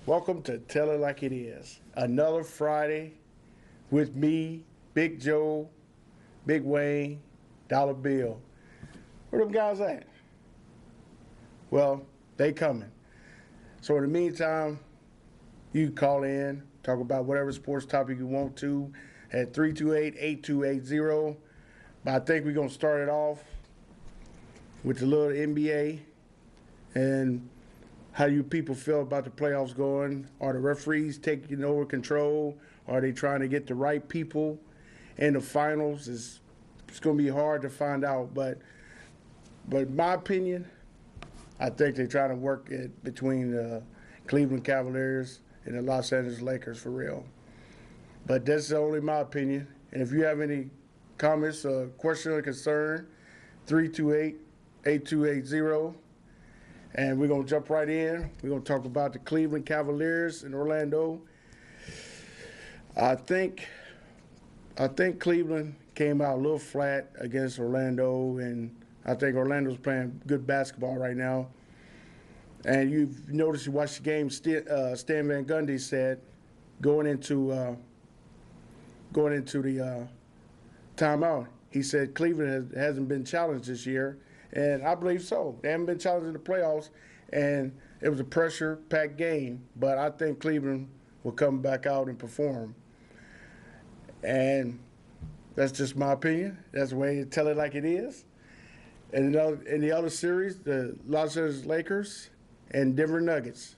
Welcome to Tell It Like It Is. Another Friday with me, Big Joe, Big Wayne, Dollar Bill. Where them guys at? Well, they coming. So in the meantime, you call in, talk about whatever sports topic you want to at 328-8280. But I think we're going to start it off with the little NBA and how you people feel about the playoffs going. Are the referees taking over control? Are they trying to get the right people in the finals? It's going to be hard to find out. But in my opinion, I think they're trying to work it between the Cleveland Cavaliers and the Los Angeles Lakers for real. But that's only my opinion. And if you have any comments, question, or concern, 328-8280. And we're going to jump right in. We're going to talk about the Cleveland Cavaliers in Orlando. I think Cleveland came out a little flat against Orlando, and I think Orlando's playing good basketball right now. And you've noticed, you watched the game, Stan Van Gundy said, going into the timeout, he said Cleveland hasn't been challenged this year. And I believe so. They haven't been challenged in the playoffs, and it was a pressure-packed game. But I think Cleveland will come back out and perform. And that's just my opinion. That's the way to tell it like it is. And in the other series, the Los Angeles Lakers and Denver Nuggets.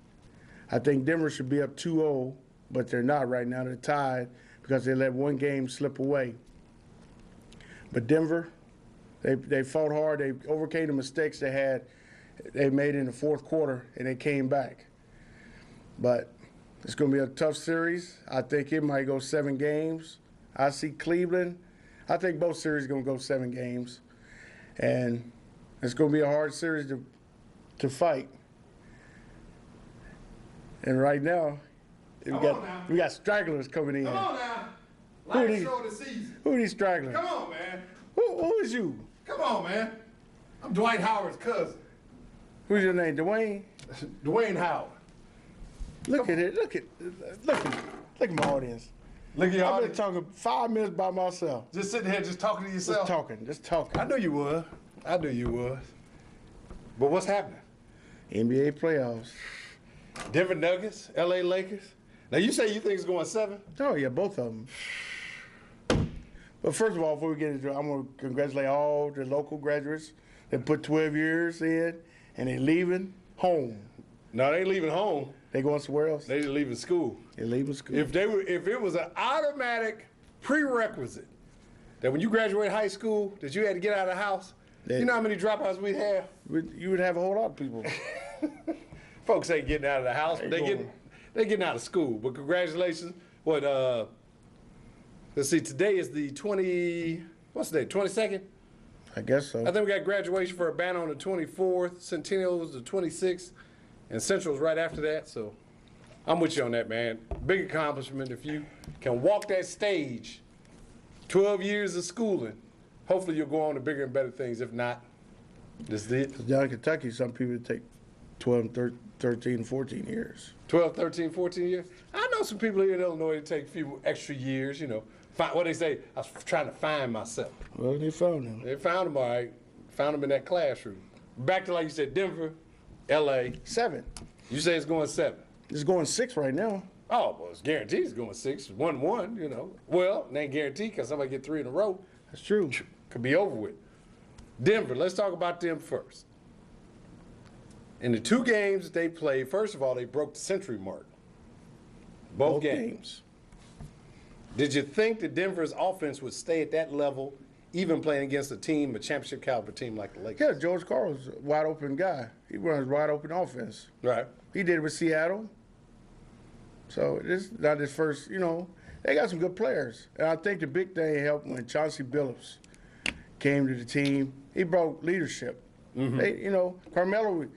I think Denver should be up 2-0, but they're not right now. They're tied because they let one game slip away. But Denver, They fought hard. They overcame the mistakes they made in the fourth quarter, and they came back. But it's going to be a tough series. I think it might go 7 games. I see Cleveland. I think both series are going to go 7 games. And it's going to be a hard series to fight. And right now, we got stragglers coming in. Come on now. Last show of the season. Who are these stragglers? Come on, man. Who is you? Come on, man. I'm Dwight Howard's cousin. Who's your name, Dwayne? Dwayne Howard. Look at it. Look at my audience. Look at your I've been audience. talking 5 minutes by myself. Just sitting here just talking to yourself. Just talking. I knew you was. I knew you was. But what's happening? NBA playoffs. Denver Nuggets, LA Lakers. Now you say you think it's going 7? Oh, yeah, both of them. But first of all, before we get into it, I'm going to congratulate all the local graduates that put 12 years in, and they're leaving home. No, they ain't leaving home. They going somewhere else? They leaving school. They're leaving school. If it was an automatic prerequisite that when you graduate high school that you had to get out of the house, you know how many dropouts we'd have? You would have a whole lot of people. Folks ain't getting out of the house, but they getting out of school. But congratulations. Let's see, today is the 22nd? I guess so. I think we got graduation for Urbana on the 24th, Centennial's the 26th, and Central's right after that. So I'm with you on that, man. Big accomplishment. If you can walk that stage, 12 years of schooling, hopefully you'll go on to bigger and better things. If not, this is it. Down in Kentucky, some people take 12, 13, 14 years. 12, 13, 14 years. I know some people here in Illinois that take a few extra years, What they say, I was trying to find myself. Well, they found him. They found him all right. Found him in that classroom. Back to, like you said, Denver, L.A. 7. You say it's going 7. It's going 6 right now. Oh, well, it's guaranteed it's going 6. 1-1, Well, it ain't guaranteed because somebody get 3 in a row. That's true. Could be over with. Denver, let's talk about them first. In the 2 games that they played, first of all, they broke the century mark. Both games. Did you think that Denver's offense would stay at that level, even playing against a championship caliber team like the Lakers? Yeah, George Karl's a wide open guy. He runs wide open offense. Right. He did it with Seattle. So this is not his first, they got some good players. And I think the big thing helped when Chauncey Billups came to the team. He brought leadership. Mm-hmm. Carmelo,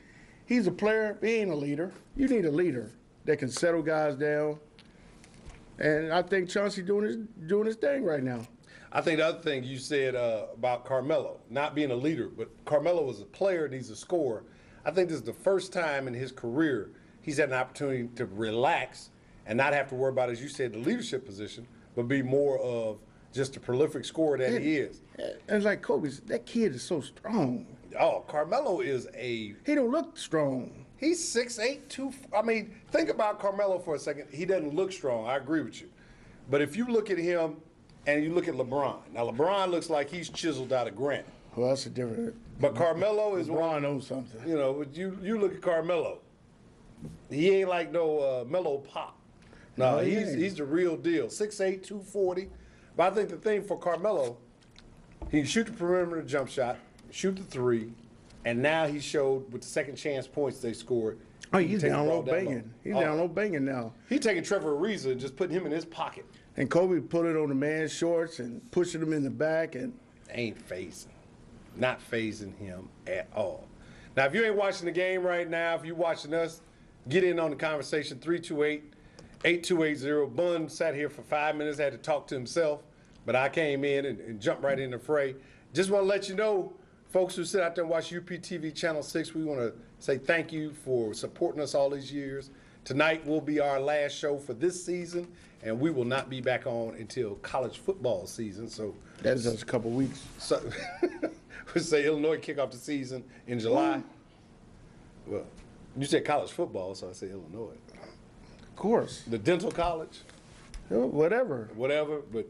he's a player, he ain't a leader. You need a leader that can settle guys down. And I think Chauncey doing his thing right now. I think the other thing you said about Carmelo, not being a leader, but Carmelo was a player and he's a scorer. I think this is the first time in his career he's had an opportunity to relax and not have to worry about, as you said, the leadership position, but be more of just a prolific scorer that he is. And like Kobe, that kid is so strong. Oh, Carmelo is a He don't look strong. he's 6'8", 2. I mean, think about Carmelo for a second. He doesn't look strong. I agree with you. But if you look at him and you look at LeBron, now LeBron looks like he's chiseled out of granite. Well, that's a different. But Carmelo is LeBron knows something. You know, you look at Carmelo. He ain't like no Melo Pop. No, No, he he's ain't. he's the real deal. 6'8", 240. But I think the thing for Carmelo, he can shoot the perimeter jump shot, shoot the three, and now he showed with the second chance points they scored. Oh, he can he's take the down ball low banging. He's Oh, down low banging now. He taking Trevor Ariza and just putting him in his pocket. And Kobe put it on the man's shorts and pushing him in the back. And Ain't phasing. Not phasing him at all. Now, if you ain't watching the game right now, if you're watching us, get in on the conversation, 328-8280. Bun sat here for 5 minutes, had to talk to himself, but I came in and jumped right in the fray. Just want to let you know, folks who sit out there and watch UPTV Channel 6, we want to say thank you for supporting us all these years. Tonight will be our last show for this season, and we will not be back on until college football season. So that's just a couple weeks. So, we say Illinois kick off the season in July. Well, you said college football, so I say Illinois. Of course. The dental college, Whatever. whatever, but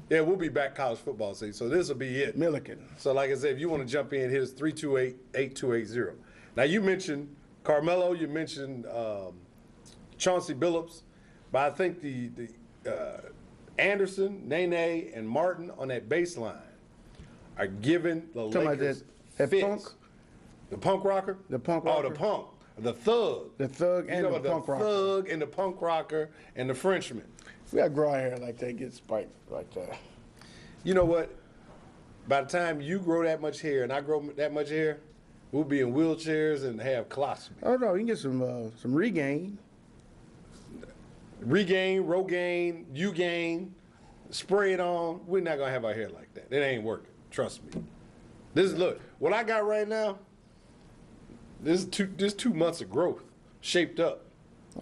yeah, we'll be back college football season. So this will be it. Milliken. So like I said, if you want to jump in, hit us 328-8280. Now you mentioned Carmelo, you mentioned Chauncey Billups, but I think the Anderson, Nene, and Martin on that baseline are giving the Talking about Lakers that fits. punk? The punk rocker? The punk Oh, rocker? the punk. The thug. The thug You and know the about punk rocker. thug and the punk rocker and the Frenchman. We got to grow our hair like that, get spiked like that. You know what? By the time you grow that much hair and I grow that much hair, we'll be in wheelchairs and have colostomy. Oh, no, you can get some regain. Regain, Rogaine, Ugain, spray it on. We're not gonna have our hair like that. It ain't working. Trust me. Look, what I got right now, this 2 months of growth shaped up.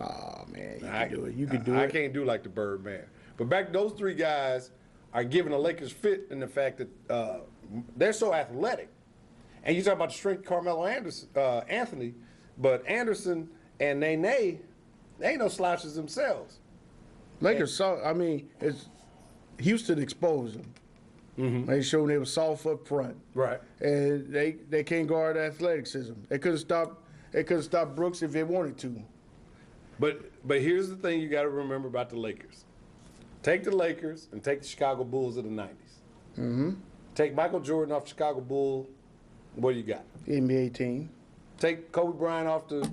Oh, man, you can do it. You can do I it. can't do like the Birdman. But back, those three guys are giving the Lakers fit in the fact that they're so athletic. And you talk about the strength of Carmelo Anthony, but Anderson and Nene, they ain't no slouches themselves. Lakers saw. I mean, it's Houston exposed them. They showed they were soft up front, Right. and they can't guard athleticism. They couldn't stop Brooks if they wanted to. But here's the thing you got to remember about the Lakers. Take the Lakers and take the Chicago Bulls of the 90s. Take Michael Jordan off Chicago Bulls, what do you got? NBA team, Take Kobe Bryant off the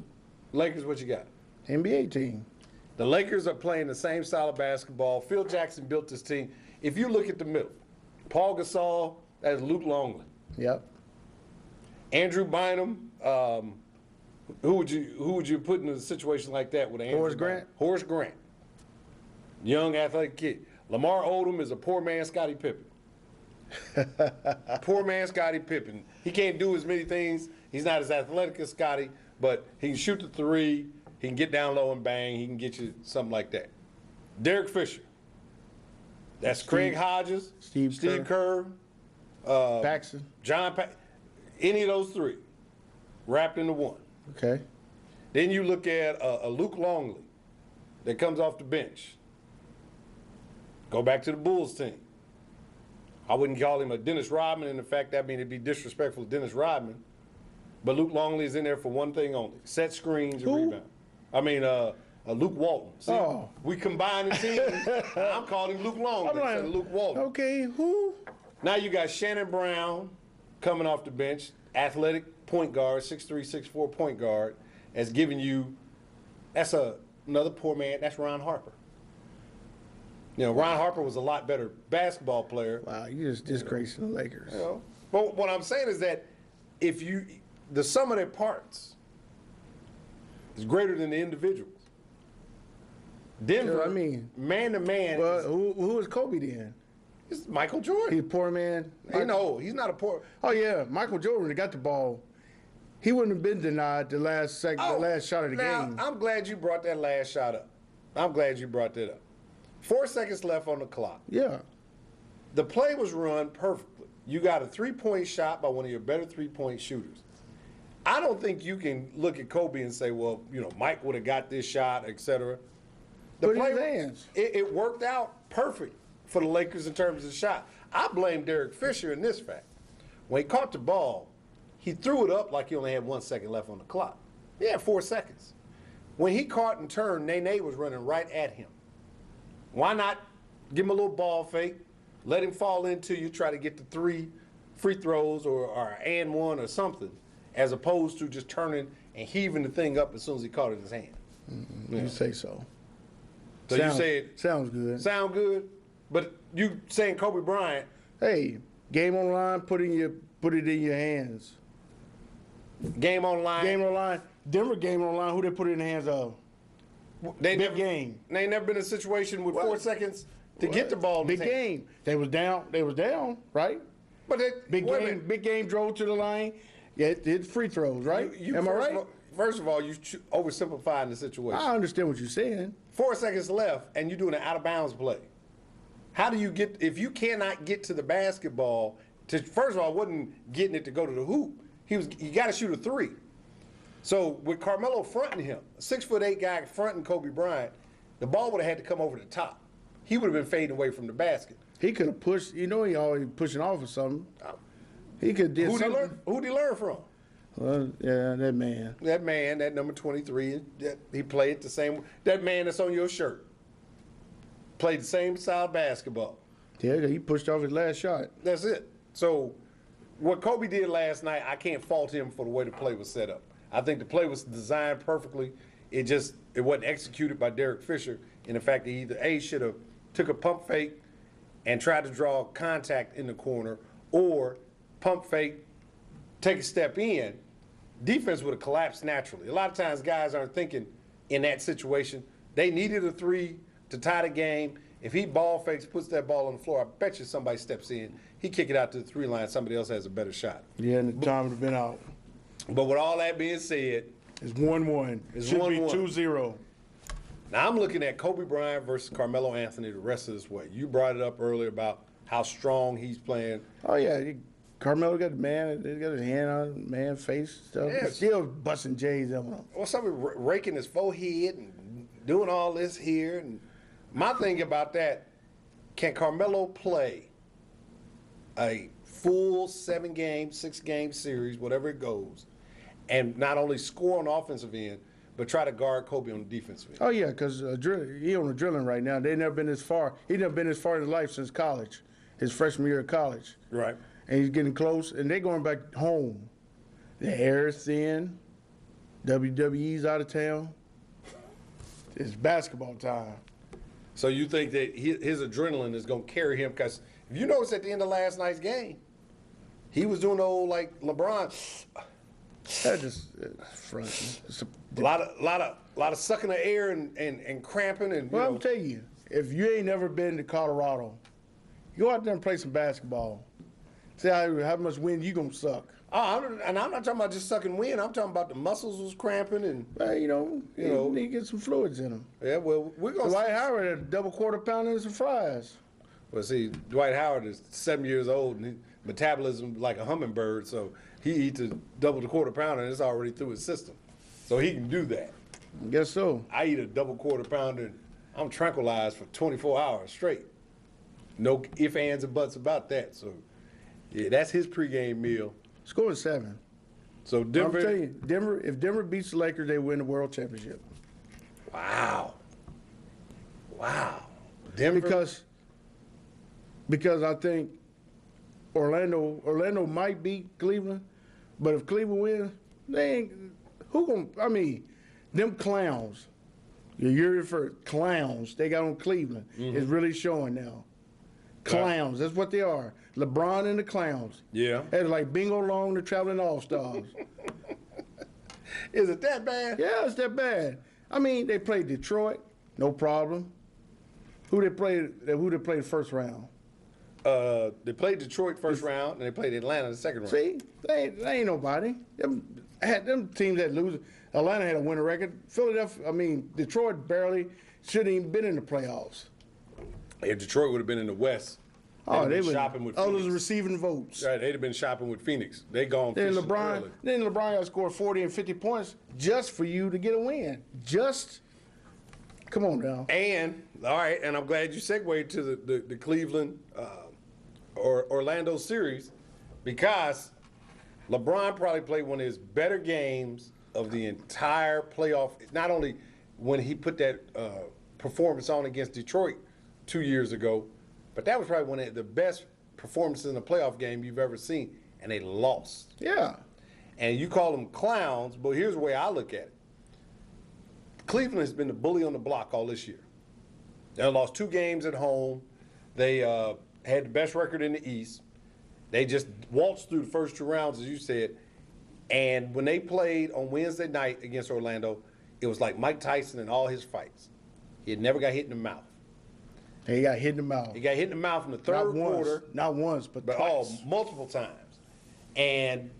Lakers, what you got? NBA team. The Lakers are playing the same style of basketball. Phil Jackson built this team. If you look at the middle, Paul Gasol, that's Luke Longley. Yep. Andrew Bynum, who would you put in a situation like that with Andrew Horace Bynum? Grant? Horace Grant. Young athletic kid. Lamar Odom is a poor man Scottie Pippen. Poor man Scottie Pippen. He can't do as many things. He's not as athletic as Scottie, but he can shoot the three. He can get down low and bang. He can get you something like that. Derek Fisher. That's Craig Hodges, Steve Kerr, Paxson. any of those three wrapped into one. Okay. Then you look at a Luke Longley that comes off the bench. Go back to the Bulls team. I wouldn't call him a Dennis Rodman. In fact, that mean it'd be disrespectful to Dennis Rodman. But Luke Longley is in there for one thing only: set screens and Who? rebound. I mean, Luke Walton. See, Oh. we combined the teams. I'm calling him Luke Longley I'm like, instead of Luke Walton. Okay, who? Now you got Shannon Brown coming off the bench, athletic point guard, 6'3", 6'4" point guard, as giving you. That's another poor man. That's Ron Harper. You know, Ron Harper was a lot better basketball player. Wow, you just disgracing the Lakers. You know, but what I'm saying is that the sum of their parts is greater than the individuals. Denver, Yeah, I mean, man to man, Well, who is Kobe then? is Michael Jordan. He's a poor man. No, he's not a poor. Oh yeah, Michael Jordan got the ball. he wouldn't have been denied the last the last shot of the now, game. I'm glad you brought that last shot up. I'm glad you brought that up. 4 seconds left on the clock. Yeah. The play was run perfectly. You got a 3-point shot by one of your better 3-point shooters. I don't think you can look at Kobe and say, well, Mike would have got this shot, et cetera. The Put it in play, his hands. it worked out perfect for the Lakers in terms of the shot. I blame Derek Fisher in this fact. When he caught the ball, he threw it up like he only had 1 second left on the clock. He had 4 seconds. When he caught and turned, Nene was running right at him. Why not give him a little ball fake, let him fall into you, try to get the 3 free throws or and one or something, as opposed to just turning and heaving the thing up as soon as he caught it in his hand. Mm-hmm. You say so. So you said sounds good. sound good, but you saying Kobe Bryant? Hey, game on the line, put it in your hands. Game on line. Game on the line. Denver game on the line. Who they put it in the hands of? They Big never, game. They ain't never been in a situation with 4 seconds to get the ball. In Big his hand. game. They was down, right? But Big game drove to the line. Yeah, it did free throws, right? Am I right? First of all, you oversimplifying the situation. I understand what you're saying. 4 seconds left, and you're doing an out of bounds play. How do you get if you cannot get to the basketball? First of all, wasn't getting it to go to the hoop. You got to shoot a 3. So with Carmelo fronting him, a 6'8" guy fronting Kobe Bryant, the ball would have had to come over the top. He would have been fading away from the basket. He could have pushed. He always pushing off or something. He could did something. Who'd he learn from? Well, yeah, that man. That man, that number 23, he played the same. That man that's on your shirt played the same style basketball. Yeah, he pushed off his last shot. That's it. So what Kobe did last night, I can't fault him for the way the play was set up. I think the play was designed perfectly. It wasn't executed by Derek Fisher in the fact that he either should have took a pump fake and tried to draw contact in the corner, or pump fake, take a step in. Defense would have collapsed naturally. A lot of times guys aren't thinking in that situation. They needed a 3 to tie the game. If he ball fakes, puts that ball on the floor, I bet you somebody steps in. He kick it out to the 3 line. Somebody else has a better shot. Yeah, and the time would have been out. But with all that being said, it's 1-1. It's Should 1-1. be 2-0. Now I'm looking at Kobe Bryant versus Carmelo Anthony the rest of this way. You brought it up earlier about how strong he's playing. Oh yeah, Carmelo got the man. He got his hand on man face stuff. Yeah. Still busting J's on him. Well, somebody raking his forehead and doing all this here. And my thing about that, can Carmelo play a full 7-game, 6-game series, whatever it goes, and not only score on the offensive end, but try to guard Kobe on the defensive end? Oh yeah, because he on the drilling right now. They never been as far. He never been as far in his life since college, his freshman year of college. Right. And he's getting close, and they're going back home. The air is thin. WWE's out of town. It's basketball time. So you think that his adrenaline is going to carry him? Because if you notice at the end of last night's game, he was doing the old like LeBron. That just front. A lot of sucking the air and cramping and. Well, I'm telling you, if you ain't never been to Colorado, go out there and play some basketball. See how much wind you gonna suck. Oh, I'm not talking about just sucking wind. I'm talking about the muscles was cramping and. Well, you need to get some fluids in them. Yeah, well, we're gonna. Dwight Howard had a double quarter pounder and some fries. Well, see, Dwight Howard is 7 years old and his metabolism like a hummingbird, so he eats a double the quarter pounder and it's already through his system, so he can do that. I guess so. I eat a double quarter pounder and I'm tranquilized for 24 hours straight. No ifs, ands, or buts about that. So, yeah, that's his pregame meal. Score 7. So Denver. I'm telling you, if Denver beats the Lakers, they win the world championship. Wow. Denver. Because I think Orlando might beat Cleveland, but if Cleveland wins, they ain't them clowns. You're for clowns they got on Cleveland is really showing now. Clowns, that's what they are. LeBron and the clowns. Yeah. It's like Bingo Long, the Traveling All-Stars. Is it that bad? Yeah, it's that bad. I mean, they played Detroit, no problem. Who they played first round? They played Detroit first round, and they played Atlanta the second round. See, they ain't nobody. had them teams that lose. Atlanta had a winning record. Detroit barely shouldn't even been in the playoffs. If Detroit would have been in the West, they'd been shopping with Phoenix. Others receiving votes. Right, they'd have been shopping with Phoenix. They gone Then fishing LeBron, early. then LeBron got to score 40 and 50 points just for you to get a win. Come on now. And all right, and I'm glad you segued to the Cleveland or Orlando series because LeBron probably played one of his better games of the entire playoff. Not only when he put that performance on against Detroit 2 years ago, but that was probably one of the best performances in a playoff game you've ever seen, and they lost. Yeah. And you call them clowns, but here's the way I look at it. Cleveland has been the bully on the block all this year. They lost 2 games at home. They had the best record in the East. They just waltzed through the first 2 rounds, as you said. And when they played on Wednesday night against Orlando, it was like Mike Tyson in all his fights. He had never got hit in the mouth. He got hit in the mouth. He got hit in the mouth in the third quarter. Not once, but twice. Multiple times. And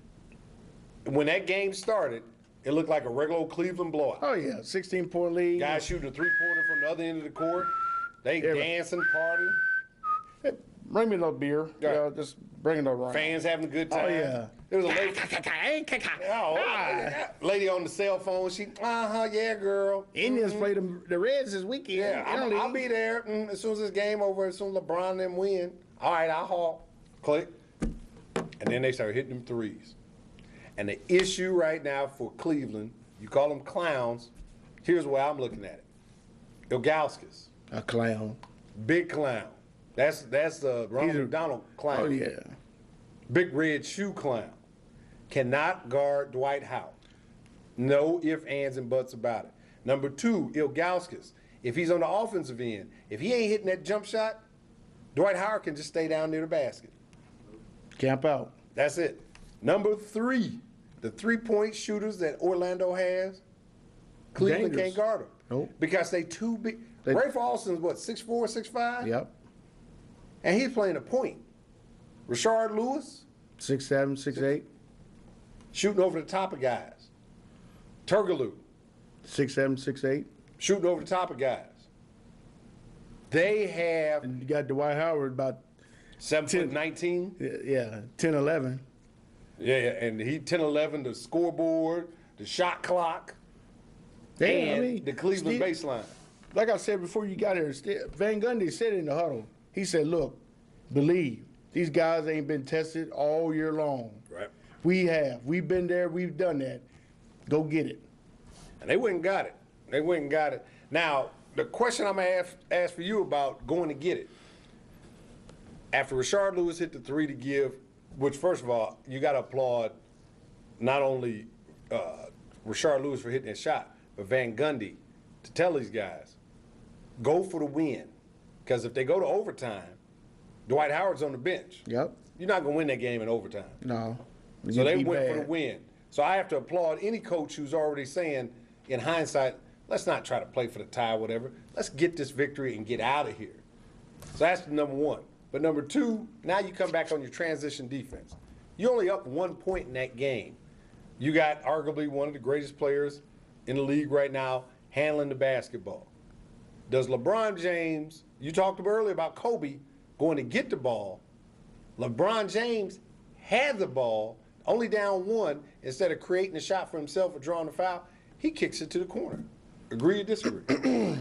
when that game started, it looked like a regular old Cleveland blowout. Oh, yeah. 16-point lead. Guys shooting a 3-pointer from the other end of the court. They dancing, partying. Hey, bring me another beer. Right. Yeah, just bring it around. Fans having a good time. Oh, yeah. There was a lady on the cell phone. She, yeah, girl. Indians played the Reds this weekend. Yeah, I'll be there as soon as this game over, as soon as LeBron and them win. All right, I'll haul. Click. And then they started hitting them threes. And the issue right now for Cleveland, you call them clowns, here's the way I'm looking at it. Ilgauskas. A clown. Big clown. That's Ronald McDonald clown. Oh, yeah. Big red shoe clown. Cannot guard Dwight Howard. No ifs, ands, and buts about it. Number 2, Ilgauskas. If he's on the offensive end, if he ain't hitting that jump shot, Dwight Howard can just stay down near the basket. Camp out. That's it. Number 3, the 3-point shooters that Orlando has, Cleveland Dangerous. can't guard them. Nope. Because they too big. Rafe Alston's what, 6'4", 6'5"? Yep. And he's playing a point. Rashard Lewis, 6'7", 6'8". shooting over the top of guys. Turgaloo, 6'7", 6'8". shooting over the top of guys. They have And you got Dwight Howard about 7'19". yeah, 10, 11. Yeah, and he 10-11, the scoreboard, the shot clock, Damn, and the Cleveland baseline. Like I said before you got here, Van Gundy said in the huddle, he said, look, believe, these guys ain't been tested all year long. Right. We have. We've been there. We've done that. Go get it. And they went and got it. Now, the question I'm going to ask for you about going to get it, after Rashard Lewis hit the 3 to give, which, first of all, you got to applaud not only Rashard Lewis for hitting that shot, but Van Gundy to tell these guys, go for the win. Because if they go to overtime, Dwight Howard's on the bench. Yep. You're not going to win that game in overtime. No. So they went for the win. So I have to applaud any coach who's already saying, in hindsight, let's not try to play for the tie or whatever. Let's get this victory and get out of here. So that's number 1. But number 2, now you come back on your transition defense. You only up 1 point in that game. You got arguably one of the greatest players in the league right now handling the basketball. Does LeBron James, you talked earlier about Kobe going to get the ball. LeBron James had the ball, only down 1, instead of creating a shot for himself or drawing a foul, he kicks it to the corner. Agree or disagree? It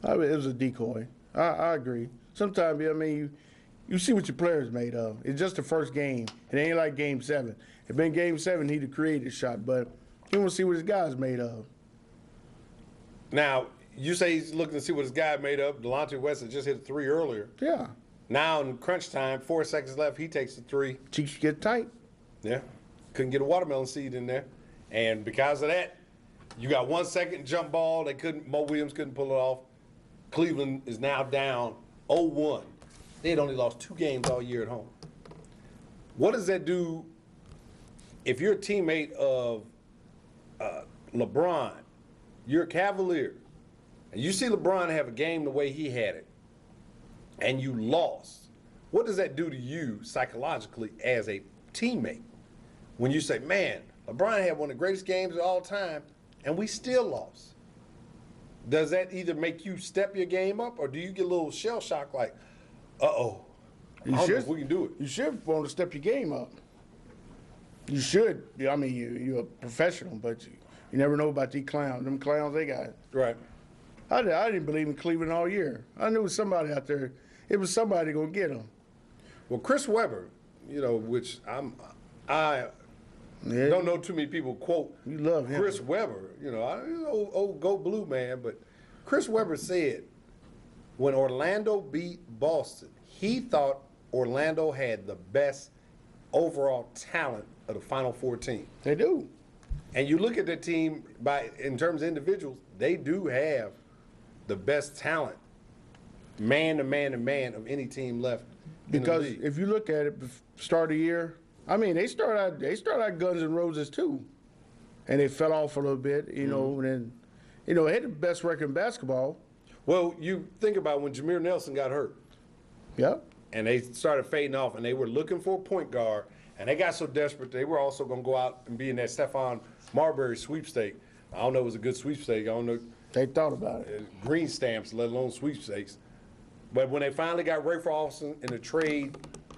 was a decoy. I agree. Sometimes, you see what your player's made of. It's just the first game. It ain't like Game 7. If been Game 7, he'd have created a shot, but he want to see what his guy's made of. Now, you say he's looking to see what his guy made of. Delonte West had just hit a 3 earlier. Yeah. Now in crunch time, 4 seconds left, he takes the 3. Cheeks get tight. Yeah. Couldn't get a watermelon seed in there. And because of that, you got 1 second jump ball. Mo Williams couldn't pull it off. Cleveland is now down 0-1. They had only lost 2 games all year at home. What does that do if you're a teammate of LeBron, you're a Cavalier, and you see LeBron have a game the way he had it, and you lost? What does that do to you psychologically as a teammate when you say, man, LeBron had one of the greatest games of all time, and we still lost. Does that either make you step your game up, or do you get a little shell shock like, uh-oh, I don't know if we can do it? You should want to step your game up. You should. I mean, you're a professional, but you never know about these clowns. Them clowns they got. Right. I didn't believe in Cleveland all year. I knew somebody out there. It was somebody going to get them. Well, Chris Webber, which I Yeah. don't know too many people quote You love him. Chris Webber. Old Go Blue man, but Chris Webber said when Orlando beat Boston, he thought Orlando had the best overall talent of the Final Four team. They do. And you look at the team in terms of individuals, they do have the best talent, man to man to man, of any team left in Because the league. if you look at it, start of the year, I mean, they start out Guns N' Roses too, and they fell off a little bit, and then, they had the best record in basketball. Well, you think about when Jameer Nelson got hurt, Yep. and they started fading off, and they were looking for a point guard, and they got so desperate they were also going to go out and be in that Stephon Marbury sweepstake. I don't know if it was a good sweepstake. I don't know. They thought about it. Green stamps, let alone sweepstakes. But when they finally got Ray Austin in a trade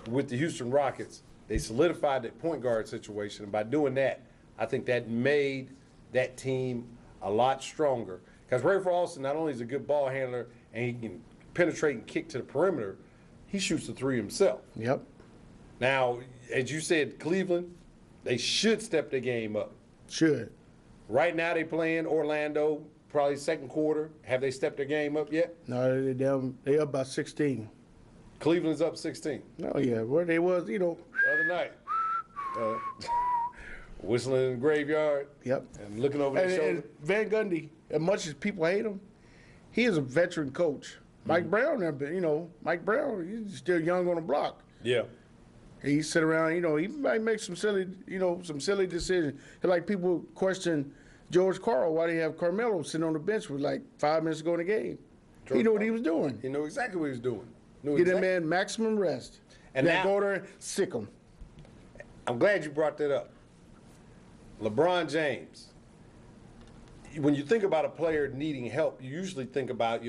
with the Houston Rockets, they solidified that point guard situation. And by doing that, I think that made that team a lot stronger. Because Ray Austin not only is a good ball handler and he can penetrate and kick to the perimeter, he shoots the three himself. Yep. Now, as you said, Cleveland, they should step their game up. Should. Right now they playing Orlando, probably second quarter. Have they stepped their game up yet? No, they up by 16. Cleveland's up 16. Oh yeah, where they was, The other night. Whistling in the graveyard. Yep. And looking over their shoulder. And Van Gundy, as much as people hate him, he is a veteran coach. Mike Brown, Mike Brown, he's still young on the block. Yeah. He sit around, he might make some silly decisions. Like people question George Karl, why they have Carmelo sitting on the bench with like 5 minutes to go in the game. He knew what he was doing. He knew exactly what he was doing. Get that man maximum rest. And then now, go there and sick him. I'm glad you brought that up. LeBron James. When you think about a player needing help, you usually think about,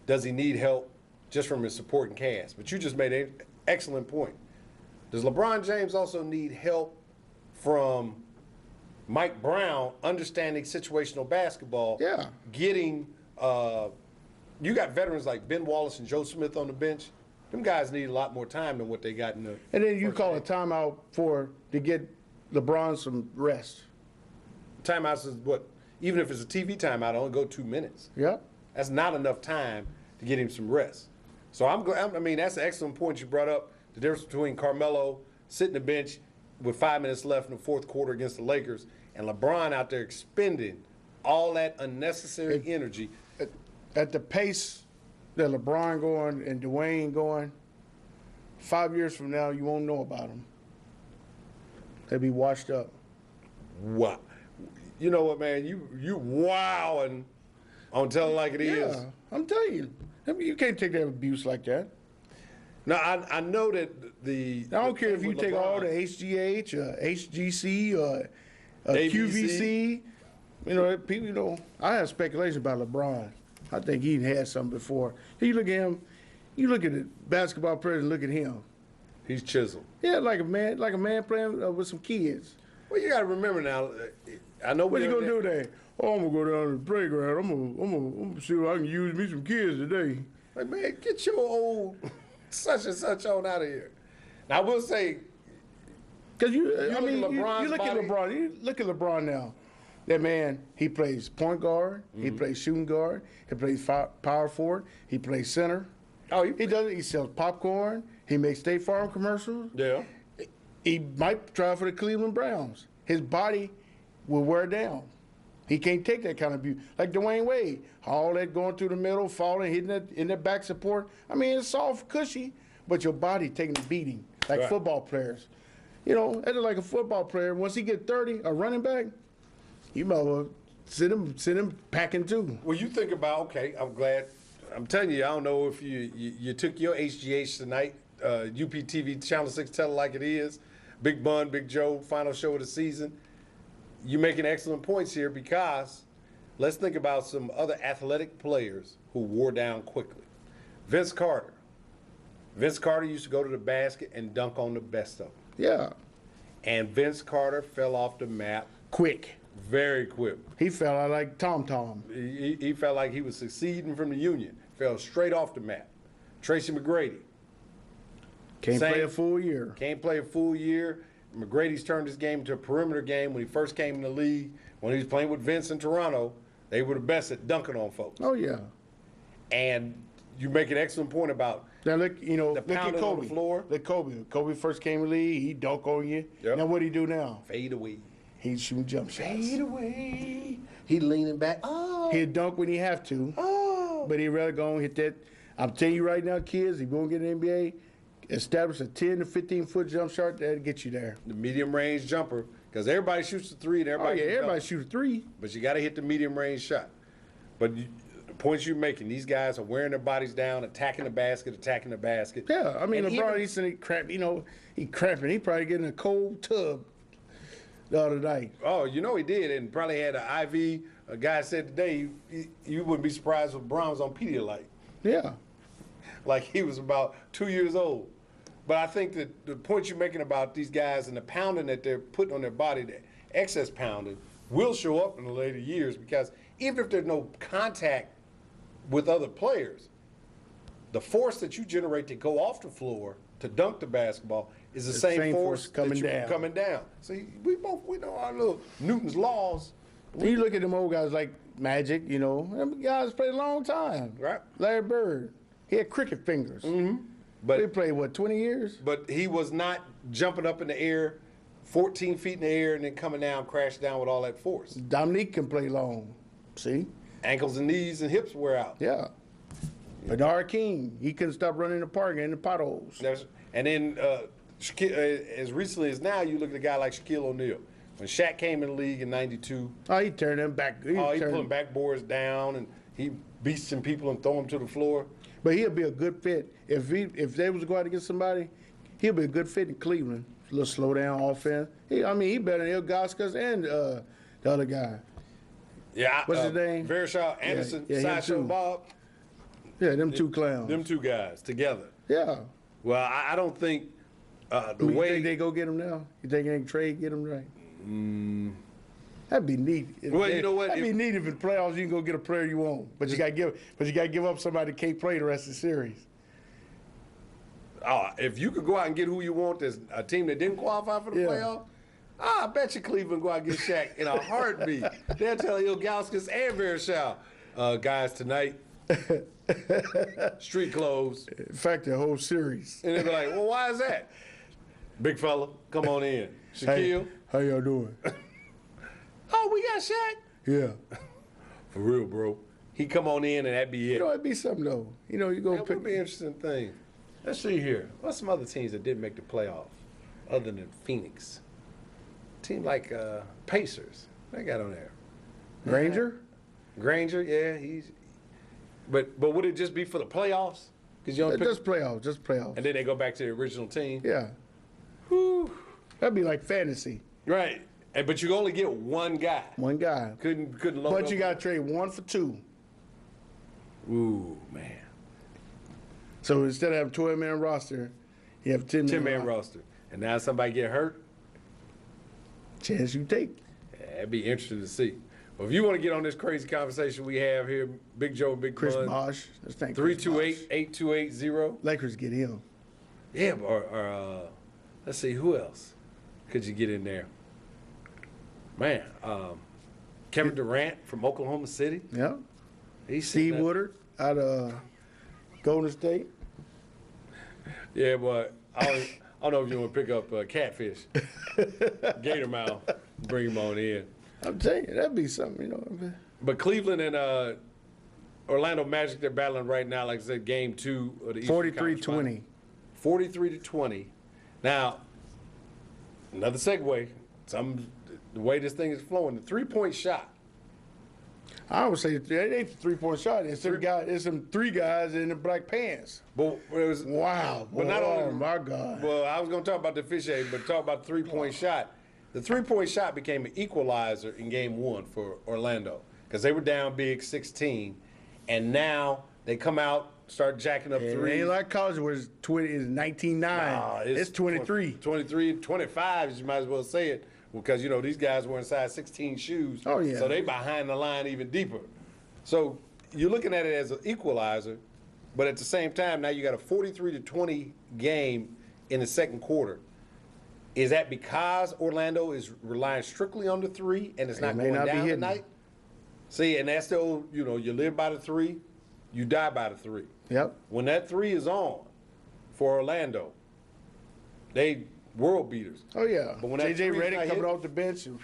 does he need help just from his supporting cast? But you just made an excellent point. Does LeBron James also need help from Mike Brown understanding situational basketball? Yeah. Getting, you got veterans like Ben Wallace and Joe Smith on the bench. Them guys need a lot more time than what they got in the. And then you call game. a timeout to get LeBron some rest. Timeouts is what? Even if it's a TV timeout, only go 2 minutes. Yep. That's not enough time to get him some rest. So I'm glad. I mean, that's an excellent point you brought up. The difference between Carmelo sitting the bench with 5 minutes left in the fourth quarter against the Lakers and LeBron out there expending all that unnecessary energy. At the pace that LeBron going and Dwayne going, 5 years from now, you won't know about them. They'll be washed up. Wow. You know what, man? You wowing on telling like it is. Yeah, I'm telling you. I mean, you can't take that abuse like that. Now, I know that I don't care if you take all the HGH or HGC or ABC. QVC. People, I have speculation about LeBron. I think he had something before. You look at him, you look at the basketball player and look at him. He's chiseled. Yeah, like a man playing with some kids. Well, you got to remember now. I know What you gonna do there? Oh, I'm gonna go down to the playground. I'm gonna see if I can use me some kids today. Like, man, get your old such and such on out of here. Now, I will say, Cause you look at LeBron's you look body. at LeBron. You look at LeBron now. That man, he plays point guard. He plays shooting guard. He plays power forward. He plays center. oh, He does. He sells popcorn. He makes State Farm commercials. yeah. He might try for the Cleveland Browns. His body will wear down. He can't take that kind of abuse. Like Dwayne Wade, all that going through the middle, falling, hitting it in the back support. I mean, it's soft, cushy, but your body taking the beating, like Right. football players. That's like a football player. Once he get 30, a running back, you might well send him packing too. Well, you think about, okay, I'm glad. I'm telling you, I don't know if you took your HGH tonight, UPTV Channel 6 Tell It Like It Is, Big Bun, Big Joe, final show of the season. you're making excellent points here because let's think about some other athletic players who wore down quickly. Vince Carter. Vince Carter used to go to the basket and dunk on the best of them. Yeah. And Vince Carter fell off the map Quick. very quick. He fell out like Tom Tom. He felt like he was succeeding from the Union. Fell straight off the map. Tracy McGrady. Can't Same. play a full year. Can't play a full year. McGrady's turned his game into a perimeter game. When he first came in the league, when he was playing with Vince in Toronto, they were the best at dunking on folks. Oh yeah. And you make an excellent point about Now look, look at pounding on Kobe. the floor. Look Kobe. Kobe first came in the league, he dunk on you. Yep. Now what he do now? fade away. He's shooting jump shots. Fade away. He leaning back. Oh. He'll dunk when he have to, but he'd rather go and hit that. I'm telling you right now, kids, if you want to get an NBA, establish a 10 to 15-foot jump shot that'll get you there. The medium range jumper, because everybody shoots the three and everybody. can Everybody dunk. shoot a three. But you got to hit the medium range shot. But the points you're making, these guys are wearing their bodies down, attacking the basket. Yeah, I mean, And LeBron, even- he said he cramp, he cramping. He probably getting a cold tub the other night. Oh, he did, and probably had an IV. A guy said today, you wouldn't be surprised if Brown was on Pedialyte. Yeah. Like he was about 2 years old. But I think that the point you're making about these guys and the pounding that they're putting on their body, the excess pounding, will show up in the later years because even if there's no contact with other players, the force that you generate to go off the floor to dunk the basketball is the same force coming that down. coming down. See, we know our little Newton's laws. When you look at them old guys like Magic, them guys played a long time. Right. Larry Bird, he had cricket fingers. Mm-hmm. But They played, 20 years? But he was not jumping up in the air, 14 feet in the air, and then coming down, crash down with all that force. Dominique can play long. See? Ankles and knees and hips wear out. Yeah. Bernard King, he couldn't stop running in the park in the potholes. And then as recently as now, you look at a guy like Shaquille O'Neal. When Shaq came in the league in '92, Oh, he turned them back. he pulling backboards down and he beats some people and throw them to the floor. But he'll be a good fit. If they was to go out against somebody, he'll be a good fit in Cleveland. A little slow down offense. He better than Ilgauskas and the other guy. Yeah, What's his name? Vershaw Anderson, yeah, him Sideshow too. Bob. Yeah, them two clowns. Them two guys together. Yeah. Well, I don't think the You way think they go get him now? You think they can trade, get him right? That'd be neat. Well, you know what? That'd be neat if in playoffs you can go get a player you want, but you got to give up somebody that can't play the rest of the series. If you could go out and get who you want, there's a team that didn't qualify for the Yeah. playoff. I bet you Cleveland go out and get Shaq in a heartbeat. They'll tell Ilgauskas and Vershaw, guys, tonight, street clothes. In fact, the whole series. And they'll be like, well, why is that? Big fella, come on in. Shaquille. Hey, how y'all doing? Oh, we got Shaq. Yeah. For real, bro. He come on in and that'd be it. It'd be something though. You go That pick. would be an interesting thing. Let's see here. What's some other teams that didn't make the playoff other than Phoenix? Team like Pacers. They got on there. Granger. Granger, yeah, he's. But would it just be for the playoffs? Because you only pick, Just playoffs. and then they go back to the original team. Yeah. Whew. That'd be like fantasy. Right. But you only get one guy. One guy. Couldn't load But up. you got to trade 1 for 2. Ooh, man. So instead of having 12-man roster, you have 10-man roster. And now somebody get hurt. Chance you take. That'd be interesting to see. Well, if you want to get on this crazy conversation we have here, Big Joe, Big Chris Bun, Bosh. Let's thank Chris Bosh. 328-8280. Lakers get him. Yeah, or let's see, who else could you get in there? Man, Kevin Durant from Oklahoma City. Yeah. He's Steve sitting Woodard out of Golden State. Yeah, but I don't know if you want to pick up Catfish, Gator Mouth, bring him on in. I'm telling you, that'd be something, But Cleveland and Orlando Magic, they're battling right now, like I said, game 2 of the Eastern Conference 43-20. Finals. 43-20. Now, another segue. The way this thing is flowing, the 3-point shot. I would say it ain't the 3-point shot. It's some 3 guys in the black pants. But it was Wow. But not oh, only, my God. Well, I was going to talk about the officiating, but talk about the 3-point shot. the three-point shot became an equalizer in game one for Orlando because they were down big 16, and now they come out, start jacking up It threes. ain't like college where it's 19-9. Nah, It's 23. 23, 25, you might as well say it, because, you know, these guys were inside 16 shoes. Oh, yeah. So they behind the line even deeper. So you're looking at it as an equalizer, but at the same time, now you got a 43-20 game in the second quarter. Is that because Orlando is relying strictly on the three and it's They not may going not be down hitting tonight? See, and that's the old, you know, you live by the three, you die by the three. Yep. When that three is on for Orlando, they world beaters. Oh, yeah. But when that J.J. three's Redick not coming hitting- off the bench and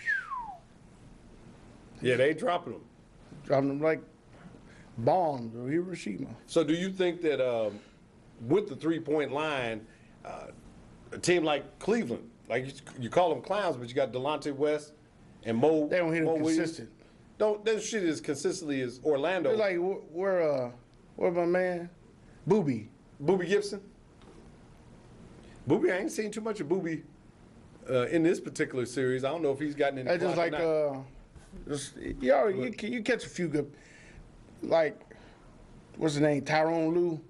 Yeah, they dropping them. dropping them like bombs or Hiroshima. So do you think that with the three-point line, a team like Cleveland, like you call them clowns, but you got Delonte West and Mo. They don't hit Mo them Williams. consistent. Don't that shit as consistently as Orlando. They're like, where my man? Booby. Boobie Gibson. Boobie, I ain't seen too much of Boobie in this particular series. I don't know if he's gotten any. That's just clock like, or not. you catch a few good, like, what's his name? Tyrone Lue?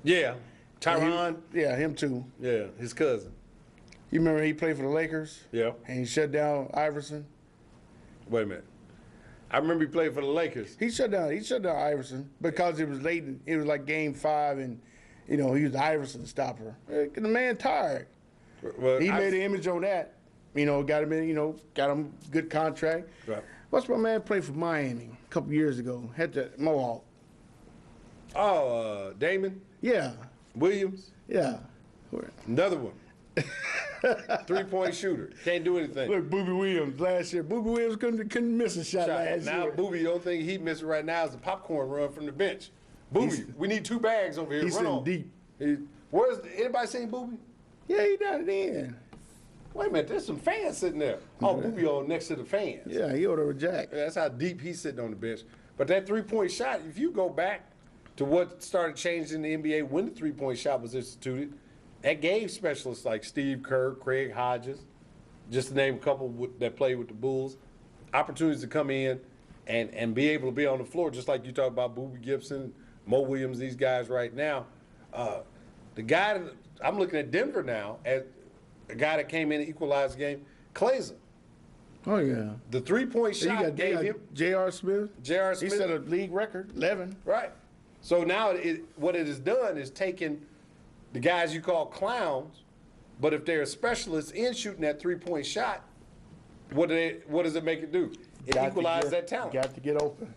Yeah, Tyron. Yeah, him too. Yeah, his cousin. You remember he played for the Lakers? Yeah. And he shut down Iverson? Wait a minute. I remember he played for the Lakers. He shut down Iverson because it was late. It was like game 5 and, you know, he was the Iverson stopper. The man tired. Well, He made an image on that. You know, got him good contract. Right. What's my man played for Miami a couple years ago? Had the Mohawk. Damon Yeah, Williams, yeah. another one. 3-point shooter. Can't do anything. Look, Booby Williams last year. Booby Williams couldn't miss a shot last Now, year. Booby, the only thing he missing right now is the popcorn run from the bench. Booby, we need 2 bags over here. He's Run sitting on. deep. Where's anybody seen Booby? Yeah, he done it in. Wait a minute, there's some fans sitting there. Oh, Booby on next to the fans. Yeah, he ordered a jack. That's how deep he's sitting on the bench. But that 3-point shot, if you go back to what started changing in the NBA when the 3-point shot was instituted, that gave specialists like Steve Kerr, Craig Hodges, just to name a couple that played with the Bulls, opportunities to come in and be able to be on the floor, just like you talk about Boobie Gibson, Mo Williams, these guys right now. The guy that I'm looking at Denver now as a guy that came in and equalized the game, Clayson. Oh, yeah. The 3-point So shot gave him J.R. Smith. J.R. He Smith. set a league record, 11. Right. So now what it has done is taken the guys you call clowns, but if they're specialists in shooting that 3-point shot, what does it make it do? It equalizes that talent. Got to get open.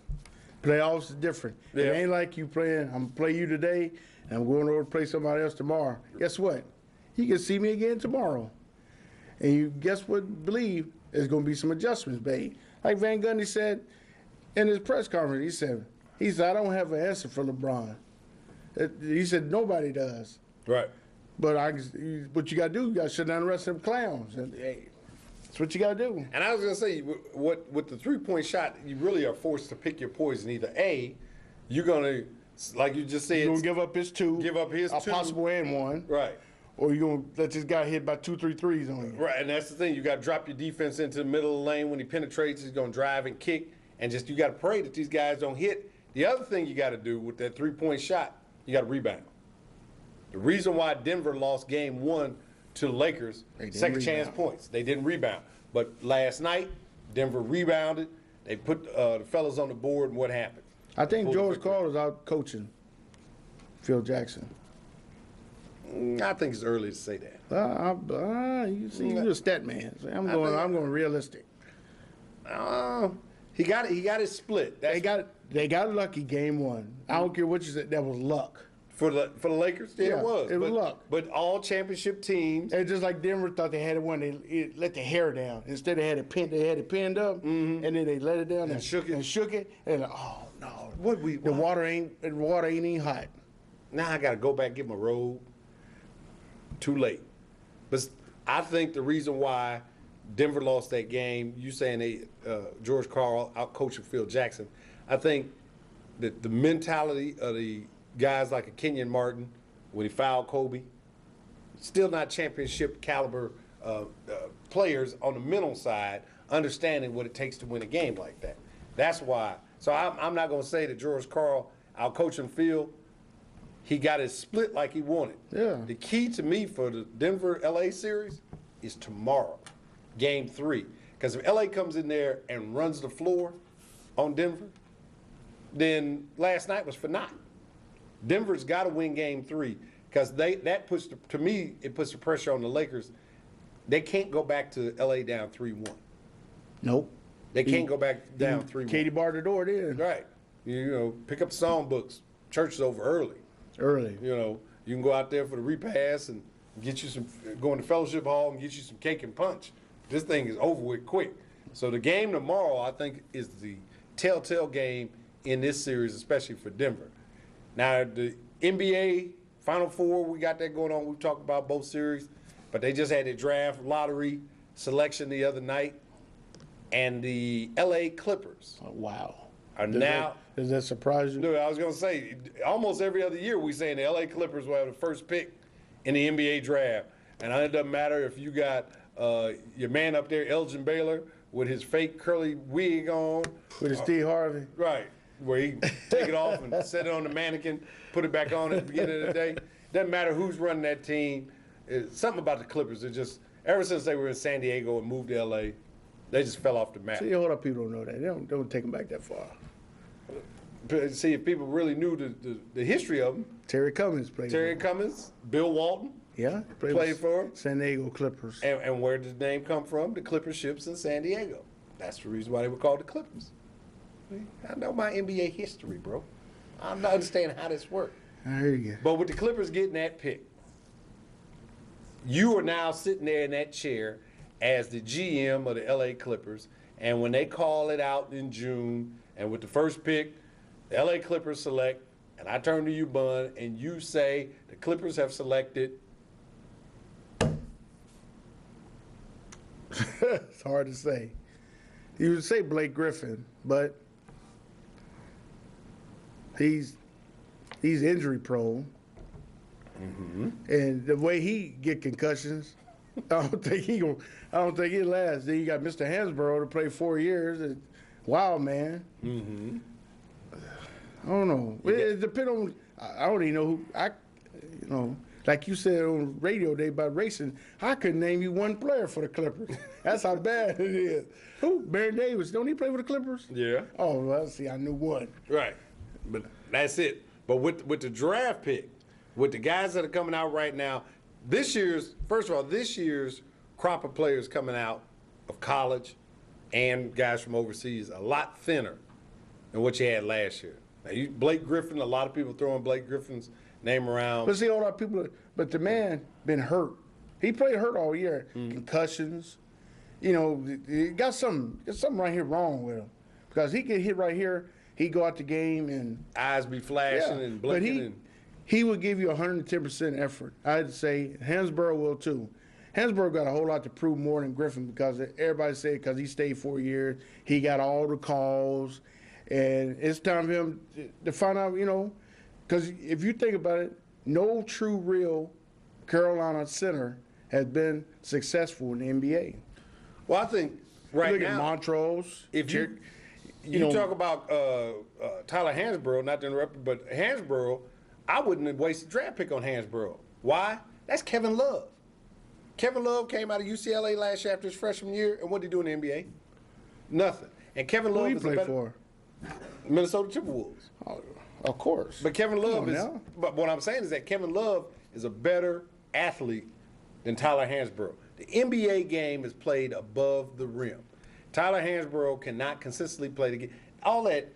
Playoffs is different. Yeah. It ain't like you playing, I'm going to play you today, and I'm going over to play somebody else tomorrow. Guess what? You can see me again tomorrow. And you guess what? Believe there's going to be some adjustments made. Like Van Gundy said in his press conference, he said, I don't have an answer for LeBron. He said, nobody does. Right. But what you got to do, you got to shut down the rest of them clowns. And, hey, that's what you got to do. And I was going to say, with the 3-point shot, you really are forced to pick your poison. Either A, you're going to, like you just said, You're going to give up his 2. Give up his a 2. possible and 1. right. Or you're going to let this guy hit by 2-3 threes on you. Right, and that's the thing. You got to drop your defense into the middle of the lane. When he penetrates, he's going to drive and kick. And just you got to pray that these guys don't hit. The other thing you got to do with that 3-point shot, you got to rebound. The reason why Denver lost game 1 to the Lakers, second chance points. They didn't rebound. But last night, Denver rebounded. They put the fellas on the board, and what happened? I think Pulled the George victory. Karl is out coaching Phil Jackson. I think it's early to say that. You see, you're a stat man. So I'm going realistic. He got his split. They got lucky game 1. I don't care what you said. That was luck. For the Lakers, yeah, Yeah, it was. it was luck. But all championship teams. It's just like Denver thought they had it won. They let the hair down. Instead, they had it pinned up, and then they let it down and shook it. And oh no, The the water ain't even hot. Now I got to go back and get my robe. Too late. But I think the reason why Denver lost that game, you saying George Karl out coaching Phil Jackson, I think that the mentality of the guys like a Kenyon Martin, when he fouled Kobe, still not championship caliber players on the mental side understanding what it takes to win a game like that. That's why. So I'm not going to say that George Karl out-coached him Phil. He got it split like he wanted. Yeah. The key to me for the Denver-LA series is tomorrow, Game 3. Because if LA comes in there and runs the floor on Denver, then last night was for naught. Denver's got to win Game 3 because that puts to me it puts the pressure on the Lakers. They can't go back to LA down 3-1. Nope. They can't go back down 3-1. Katie barred the door then. Right. You know, pick up song books. Church is over early. Early. You know, you can go out there for the repass and get you some, go in the fellowship hall and get you some cake and punch. This thing is over with quick. So the game tomorrow, I think, is the telltale game in this series, especially for Denver. Now, the NBA Final Four, we got that going on. We've talked about both series, but they just had their draft lottery selection the other night. And the LA Clippers Oh, wow. are now. Does that surprise you? No, I was going to say, almost every other year we saying the LA Clippers will have the first pick in the NBA draft. And it doesn't matter if you got your man up there, Elgin Baylor, with his fake curly wig on. With his Steve Harvey. Right, where he take it off and set it on the mannequin, put it back on at the beginning of the day. Doesn't matter who's running that team. It's something about the Clippers. It just, ever since they were in San Diego and moved to LA, they just fell off the map. See, a whole lot of people don't know that. They don't take them back that far. See, if people really knew the history of them, Terry Cummings played. Terry Cummings, Bill Walton, Yeah, played with for San Diego Clippers. and where did the name come from? The Clipper ships in San Diego. That's the reason why they were called the Clippers. I know my NBA history, bro. I understand how this works. I hear you. But with the Clippers getting that pick, you are now sitting there in that chair as the GM of the LA Clippers. And when they call it out in June, and with the first pick, the LA Clippers select, and I turn to you, Bun, and you say the Clippers have selected. It's hard to say. You would say Blake Griffin, but he's injury prone. Mm-hmm. And the way he get concussions, I don't think he lasts. Then you got Mr. Hansborough to play 4 years. And, wow, man. Mm-hmm. I don't know. It depends on. I don't even know who. Like you said on radio day about racing, I couldn't name you one player for the Clippers. That's how bad it is. Who? Baron Davis. Don't he play for the Clippers? Yeah. Oh, well, see, I knew one. Right. But that's it. But with the draft pick, with the guys that are coming out right now, this year's crop of players coming out of college and guys from overseas a lot thinner than what you had last year. Now, Blake Griffin, a lot of people throwing Blake Griffin's name around. But see, a lot of people, but the man been hurt. He played hurt all year. Concussions. He got something right here wrong with him. Because he get hit right here, he go out the game and Eyes be flashing and blinking. But he would give you 110% effort. I'd say Hansborough will too. Hansborough got a whole lot to prove more than Griffin because everybody said because he stayed 4 years, he got all the calls. And it's time for him to find out, because if you think about it, no true, real Carolina center has been successful in the NBA. Well, I think right Look now, at Montrose. if you talk about Tyler Hansborough, not to interrupt you, but Hansborough, I wouldn't have wasted a draft pick on Hansborough. Why? That's Kevin Love. Kevin Love came out of UCLA last year after his freshman year, and what did he do in the NBA? Nothing. And Kevin Who Love he is play for? Minnesota Timberwolves. Oh, of course. But Kevin Love Come on is. now. But what I'm saying is that Kevin Love is a better athlete than Tyler Hansborough. The NBA game is played above the rim. Tyler Hansborough cannot consistently play the game. All that.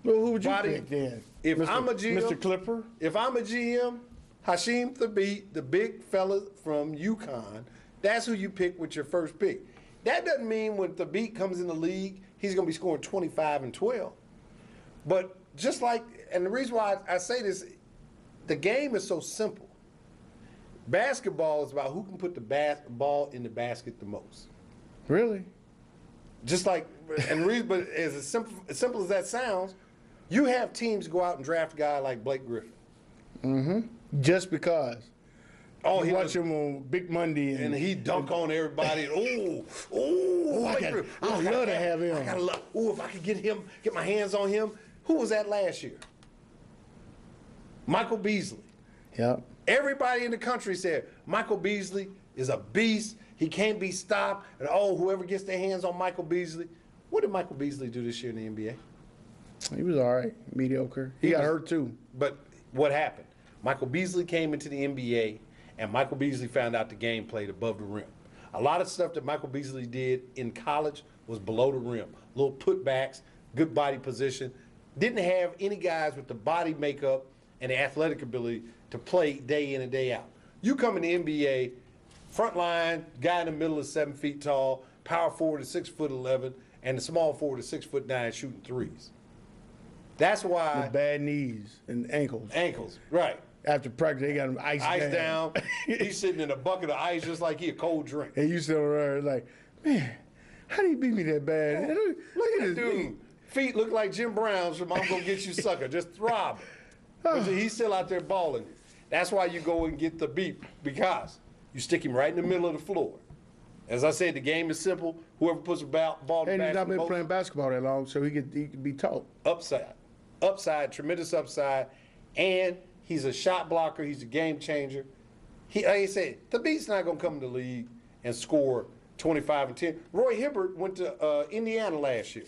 Well, who would you body- pick then? If Mr. I'm a GM, Mr. Clipper? If I'm a GM, Hasheem Thabeet, the big fella from UConn, that's who you pick with your first pick. That doesn't mean when Thabeet comes in the league, he's going to be scoring 25 and 12. But just like, and the reason why I say this, the game is so simple. Basketball is about who can put the ball in the basket the most. Really? Just like, and the reason, but as simple as that sounds, you have teams go out and draft a guy like Blake Griffin. Just because. Oh, you he watch was- him on Big Monday, And he dunk on everybody. I would love to have him. I gotta love. Ooh, if I could get my hands on him. Who was that last year? Michael Beasley. Yep. Everybody in the country said Michael Beasley is a beast. He can't be stopped. And whoever gets their hands on Michael Beasley. What did Michael Beasley do this year in the NBA? He was all right, mediocre. He got hurt too. But what happened? Michael Beasley came into the NBA, and Michael Beasley found out the game played above the rim. A lot of stuff that Michael Beasley did in college was below the rim. Little putbacks, good body position. Didn't have any guys with the body makeup and the athletic ability to play day in and day out. You come in the NBA, front line, guy in the middle is 7 feet tall, power forward is 6'11", and the small forward is 6'9", shooting threes. That's why With bad knees and ankles. ankles, right? After practice, they got him ice Down. He's sitting in a bucket of ice just like he a cold drink. And you sit there like, man, how do you beat me that bad? Look at this dude. Feet look like Jim Brown's from I'm Gonna Get You Sucker. Just rob him. But he's still out there balling. That's why you go and get the beat, because you stick him right in the middle of the floor. As I said, the game is simple. Whoever puts a ball in And the he's not been basket playing basketball that long, so he could be taught. upside, tremendous upside, and he's a shot blocker. He's a game changer. Like I said, the beat's not going to come to the league and score 25 and 10. Roy Hibbert went to Indiana last year.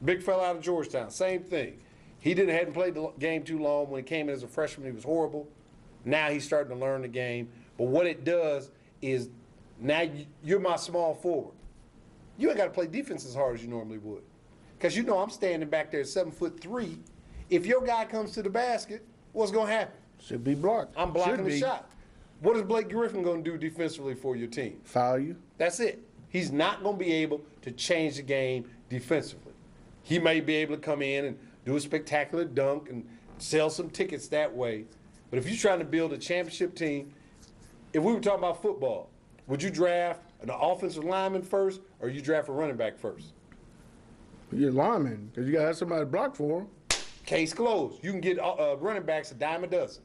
Big fella out of Georgetown, same thing. He hadn't played the game too long. When he came in as a freshman, he was horrible. Now he's starting to learn the game. But what it does is now you're my small forward. You ain't got to play defense as hard as you normally would. Because you know I'm standing back there at 7'3". If your guy comes to the basket, what's going to happen? Should be blocked. I'm blocking Should the be. shot. What is Blake Griffin going to do defensively for your team? Foul you. That's it. He's not going to be able to change the game defensively. He may be able to come in and do a spectacular dunk and sell some tickets that way. But if you're trying to build a championship team, if we were talking about football, would you draft an offensive lineman first, or you draft a running back first? You're lineman, because you got to have somebody to block for him. Case closed. You can get running backs a dime a dozen.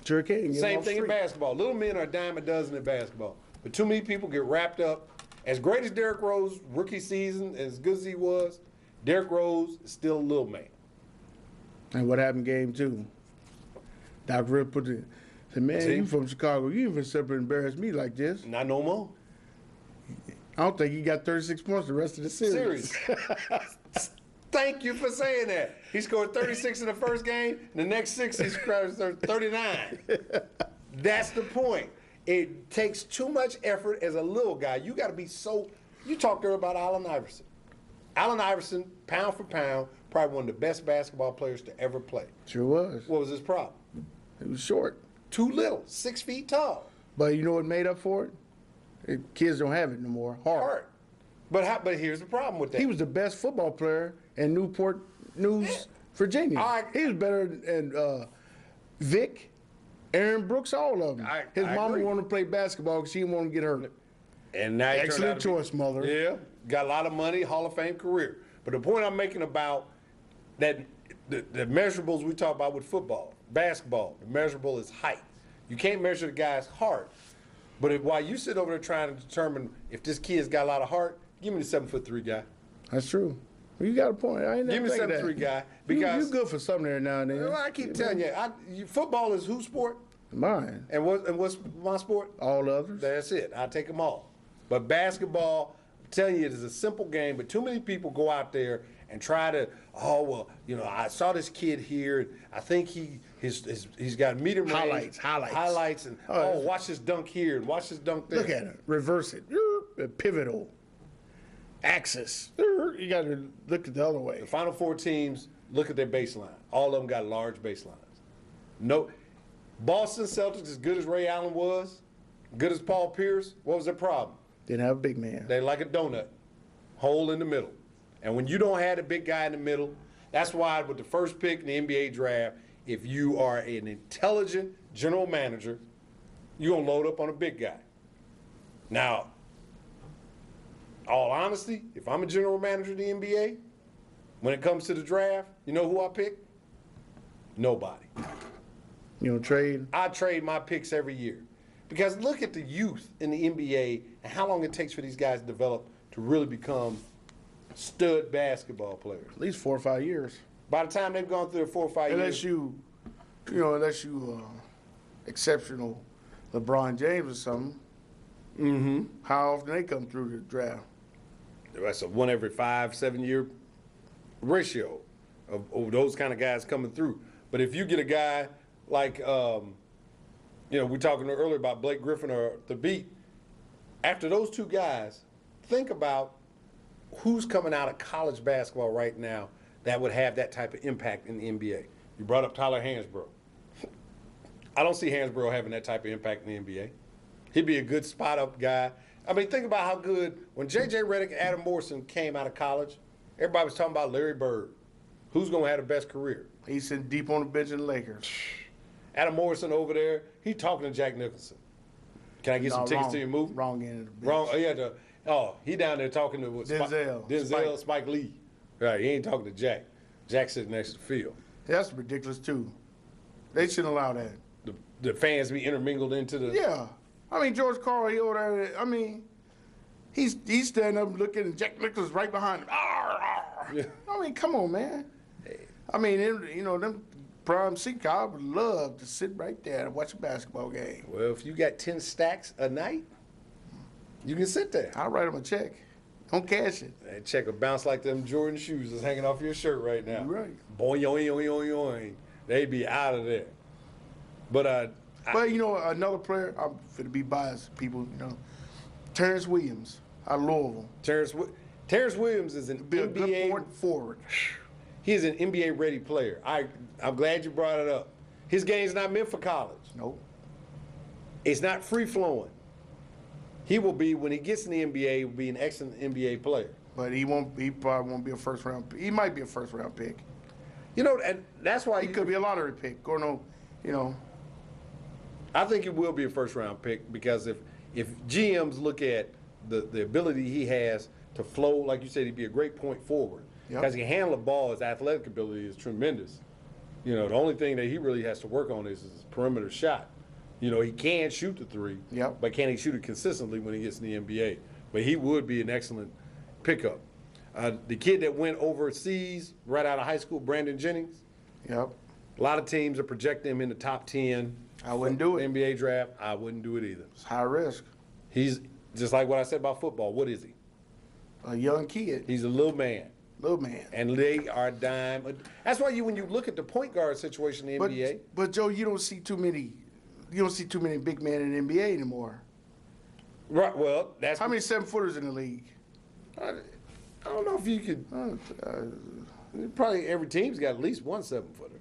Sure can. Get Same off thing in street. basketball. Little men are a dime a dozen in basketball. But too many people get wrapped up. As great as Derrick Rose rookie season, as good as he was, Derrick Rose is still a little man. And what happened game 2? Doc Rivers said, man, See? you from Chicago. You even separate embarrass me like this. Not no more. I don't think he got 36 points the rest of the series. Thank you for saying that. He scored 36 in the first game. The next 6 he scored 39. That's the point. It takes too much effort as a little guy. You got to be so. You talked earlier about Allen Iverson. Allen Iverson, pound for pound, probably one of the best basketball players to ever play. Sure was. What was his problem? He was short. Too little, 6 feet tall. But you know what made up for it? Kids don't have it no more. Heart. But here's the problem with that. He was the best football player in Newport News, Virginia. He was better than Vic, Aaron Brooks, all of them. His mama agree. wanted to play basketball because she didn't want him to get hurt. And now he turned Excellent out to be- choice, mother. Yeah, got a lot of money, Hall of Fame career. But the point I'm making about that, the measurables we talk about with football, basketball, the measurable is height. You can't measure the guy's heart. But while you sit over there trying to determine if this kid's got a lot of heart, give me the 7'3" guy. That's true. Well, you got a point. I ain't never Give me think of that. 7'3" guy. You Because good for something there now and then. well, I keep telling you, football is whose sport? Mine. And what's my sport? All others. That's it. I take them all. But basketball, I'm telling you, it is a simple game. But too many people go out there and try to, I saw this kid here. And I think he's got medium range. Highlights. And Oh, watch this dunk here and watch this dunk there. Look at it. Reverse it. Pivotal. Axis. You got to look at the other way. The Final Four teams, look at their baseline. All of them got large baselines. No, Boston Celtics, as good as Ray Allen was, good as Paul Pierce, what was their problem? Didn't have a big man. They like a donut, hole in the middle. And when you don't have a big guy in the middle, that's why with the first pick in the NBA draft, if you are an intelligent general manager, you're going to load up on a big guy. Now, all honesty, if I'm a general manager of the NBA, when it comes to the draft, you know who I pick? Nobody. You know, trade. I trade my picks every year Because look at the youth in the NBA and how long it takes for these guys to develop to really become stud basketball players. At least 4 or 5 years. By the time they've gone through the 4 or 5 Unless years, unless you exceptional LeBron James or something. How often they come through the draft? that's a 1 every 5-7 year ratio of those kind of guys coming through. But if you get a guy like, we were talking earlier about Blake Griffin or the Beat, after those two guys, think about who's coming out of college basketball right now that would have that type of impact in the NBA. You brought up Tyler Hansbrough. I don't see Hansbrough having that type of impact in the NBA. He'd be a good spot-up guy. I mean, think about how good, when J.J. Redick and Adam Morrison came out of college, everybody was talking about Larry Bird. Who's going to have the best career? He's sitting deep on the bench in the Lakers. Adam Morrison over there, he talking to Jack Nicholson. Can I get some tickets to your movie? Wrong end of the bench. Wrong. He down there talking to Denzel. Spike Lee. Right, he ain't talking to Jack. Jack sitting next to the field. That's ridiculous, too. They shouldn't allow that. The fans be intermingled into the. Yeah. I mean, George Karl, he over there, I mean, he's standing up looking, and Jack Nicholson's right behind him. Yeah. I mean, come on, man. I mean, them prime seat, I would love to sit right there and watch a basketball game. Well, if you got 10 stacks a night, you can sit there. I'll write him a check. Don't cash it. That check will bounce like them Jordan shoes that's hanging off your shirt right now. You're right. Boing, yoing, yoing, yoing, yoing. They'd be out of there. But another player, I'm going to be biased, people, Terrence Williams out of Louisville. Terrence Williams is an Be a good NBA forward. He's an NBA ready player. I'm glad you brought it up. His game's not meant for college. Nope. It's not free flowing. He will be, when he gets in the NBA, he will be an excellent NBA player. But he probably won't be a first round pick. He might be a first round pick. And that's why He could be a lottery pick or I think it will be a first round pick because if GMs look at the ability he has to flow, like you said, he'd be a great point forward. Yep. Because he can handle the ball, his athletic ability is tremendous. The only thing that he really has to work on is his perimeter shot. He can shoot the three, Yep. but can he shoot it consistently when he gets in the NBA? But he would be an excellent pickup. The kid that went overseas right out of high school, Brandon Jennings, Yep. a lot of teams are projecting him in the top 10. I wouldn't do it. NBA draft, I wouldn't do it either. It's high risk. He's just like what I said about football. What is he? A young kid. He's a little man. Little man. And they are dime. That's why when you look at the point guard situation in the NBA. But Joe, you don't see too many big men in the NBA anymore. Right, well, that's. How many 7-footers in the league? I don't know if you could. Probably every team's got at least one 7-footer.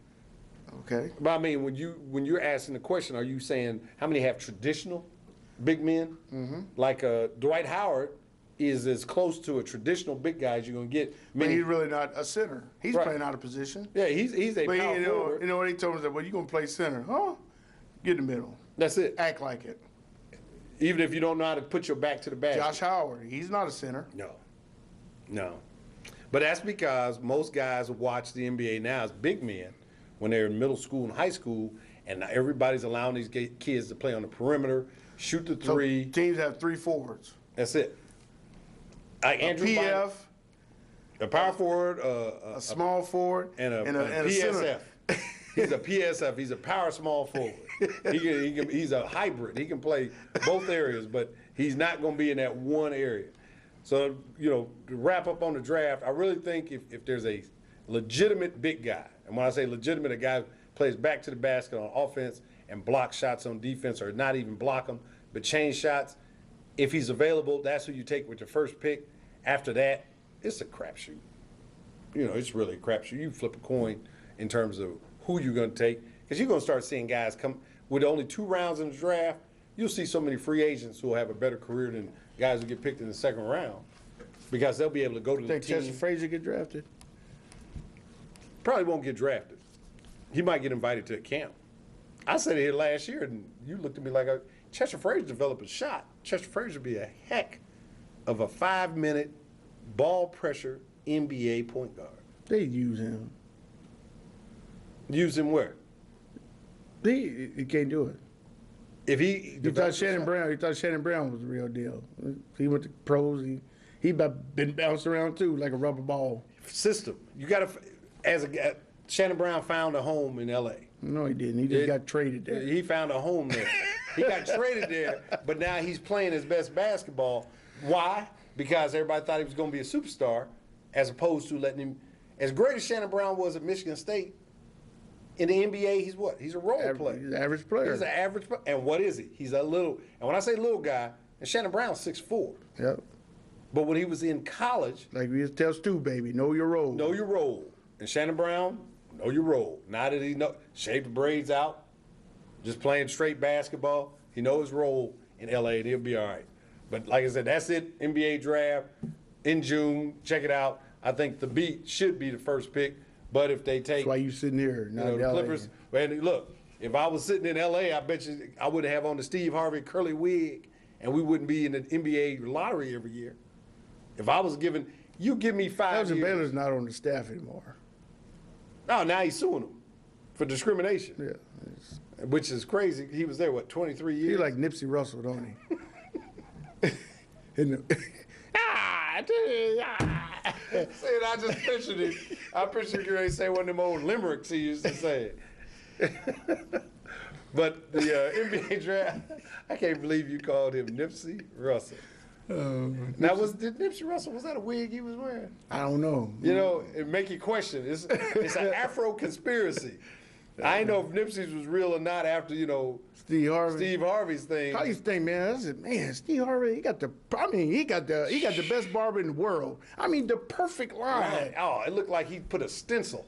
Okay. But I mean, when you're asking the question, are you saying how many have traditional big men? Mm-hmm. Like Dwight Howard is as close to a traditional big guy as you're going to get. But he's really not a center. He's Right. playing out of position. Yeah, he's a But power forward. you know what he told us that? Well, you're gonna play center, huh? Get in the middle. That's it. Act like it. Even if you don't know how to put your back to the basket. Josh Howard, he's not a center. No. But that's because most guys watch the NBA now as big men when they're in middle school and high school, and everybody's allowing these kids to play on the perimeter, shoot the three. So teams have 3 forwards. That's it. Andrew PF, Bynum, a power forward, a small forward, and a center. PSF. He's a PSF. He's a power small forward. He's a hybrid. He can play both areas, but he's not going to be in that one area. So, to wrap up on the draft, I really think if there's a legitimate big guy, and when I say legitimate, a guy who plays back to the basket on offense and blocks shots on defense, or not even block them, but change shots, if he's available, that's who you take with your first pick. After that, it's a crapshoot. It's really a crapshoot. You flip a coin in terms of who you're going to take, because you're going to start seeing guys come with only 2 rounds in the draft. You'll see so many free agents who will have a better career than guys who get picked in the 2nd round, because they'll be able to go to the Think team. Chester Frazier get drafted? Probably won't get drafted. He might get invited to a camp. I said it here last year, and you looked at me like Chester Frazier developed a shot. Chester Frazier would be a heck of a 5-minute ball pressure NBA point guard. They use him. Use him where? He can't do it. if he You develops thought a shot- Shannon Brown was the real deal. He went to pros. He been bounced around too, like a rubber ball. system, you got to, Shannon Brown found a home in L.A. No, he didn't. He just got traded there. He found a home there. He got traded there, but now he's playing his best basketball. Why? Because everybody thought he was going to be a superstar, as opposed to letting him. As great as Shannon Brown was at Michigan State, in the NBA, he's what? He's a role player. He's an average player. He's an average player. And what is he? He's a little. And when I say little guy, and Shannon Brown's 6'4". Yep. But when he was in college, Like we just tell Stu, baby, know your role. know your role. And Shannon Brown, know your role. Now that he shaved the braids out, just playing straight basketball, he knows his role in LA and he'll be all right. But like I said, that's it. NBA draft in June. Check it out. I think the Beat should be the first pick. But if they take That's why you sitting here, not in the LA. Clippers, and look, if I was sitting in LA, I bet you I wouldn't have on the Steve Harvey curly wig, and we wouldn't be in the NBA lottery every year. If I was given, you give me 5 Elgin years. Baylor's not on the staff anymore. No, now he's suing them for discrimination, Yeah. which is crazy. He was there, what, 23 years? He like Nipsey Russell, don't he? See, and I just pictured it. I pictured you ready to say one of them old limericks he used to say. But the NBA draft, I can't believe you called him Nipsey Russell. Now, did Nipsey Russell, was that a wig he was wearing? I don't know. You know, it make you question. It's an Afro conspiracy. I ain't know if Nipsey's was real or not after, Steve Harvey. Steve Harvey's thing. I used to think, man, Steve Harvey, he got the best barber in the world. I mean, the perfect line. Right. Oh, it looked like he put a stencil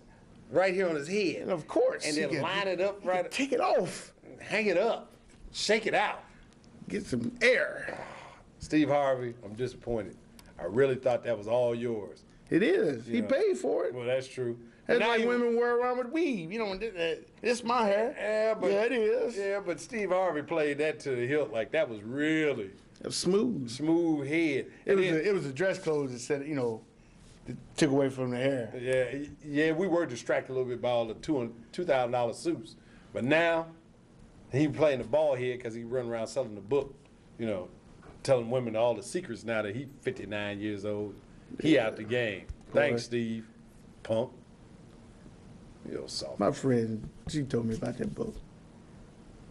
right here on his head. And of course. And then he line it up right. Take it off. Hang it up. Shake it out. Get some air. Steve Harvey, I'm disappointed. I really thought that was all yours. It is. He know. paid for it. Well, that's true. That's Now like you- women wear around with weave. This my hair. Yeah, but Yeah, it is. Yeah, but Steve Harvey played that to the hilt like that was really It was smooth. smooth head. It And was then- it was the dress clothes that said, that took away from the hair. Yeah, we were distracted a little bit by all the $2,000 suits, but now he playing the ball head because he run around selling the book, telling women all the secrets now that he 59 years old. He out the game. Thanks, Steve. Punk. You soft. My friend, she told me about that book.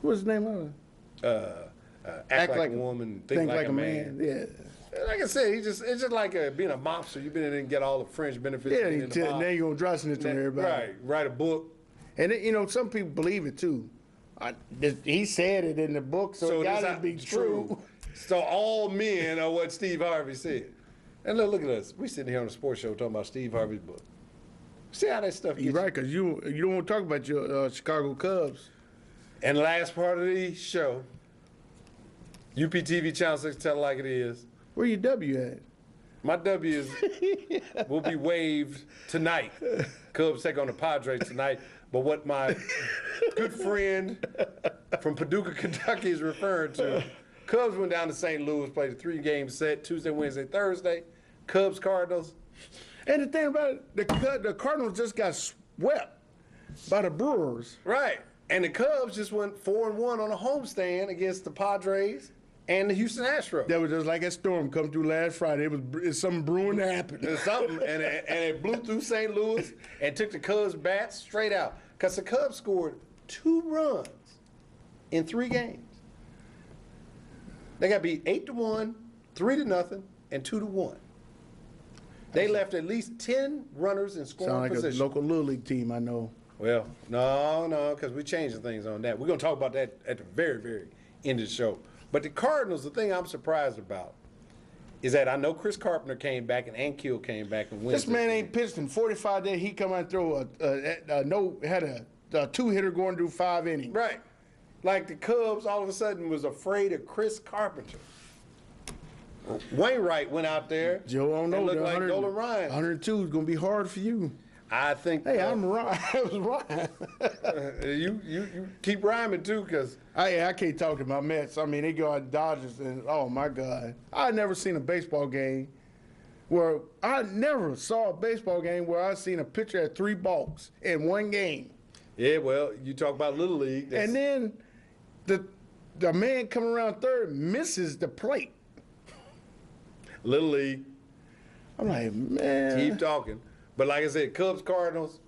What's the name of it? Act like a woman, think like a man. Yeah. Like I said, it's just like being a mobster. You've been in and get all the fringe benefits. Yeah, of being you in the tell, mob. now you're going to dry snitch on everybody. Right, write a book. And, some people believe it too. He said it in the book, so it got to be true. So all men are what Steve Harvey said. And look at us. We sitting here on a sports show talking about Steve Harvey's book. See how that stuff gets You're right, because you don't want to talk about your Chicago Cubs. And last part of the show, UPTV Channel 6, tell it like it is. Where your W at? My W will be waived tonight. Cubs take on the Padres tonight. But what my good friend from Paducah, Kentucky is referring to, Cubs went down to St. Louis, played a 3-game set, Tuesday, Wednesday, Thursday. Cubs, Cardinals. And the thing about it, the Cardinals just got swept by the Brewers. Right. And the Cubs just went 4-1 on a homestand against the Padres and the Houston Astros. That was just like that storm come through last Friday. It's something brewing to happen. There's something, and it blew through St. Louis and took the Cubs' bats straight out. Because the Cubs scored 2 runs in 3 games. They got beat 8-1, 3-0, and 2-1. They left at least 10 runners in scoring Sound like position. a local Little League team, I know. Well, no, because we're changing things on that. We're going to talk about that at the very, very end of the show. But the Cardinals, the thing I'm surprised about is that I know Chris Carpenter came back and Ankiel came back and wins. This man ain't pitched in 45 days. He come out and throw had a 2-hitter going through 5 innings. Right. Like the Cubs all of a sudden was afraid of Chris Carpenter. Wainwright went out there. Joe, I don't know. And looked the like 100 Nolan Ryan. 102 is going to be hard for you. I think. Hey, I'm Ryan. I was Ryan. You keep rhyming too, because I can't talk to my Mets. I mean, they go out Dodgers, and oh my God, I never seen a baseball game where I seen a pitcher at 3 balks in one game. yeah, well, you talk about Little League. And then the the man coming around third misses the plate. Little League. I'm like, man. Keep talking. But like I said, Cubs, Cardinals,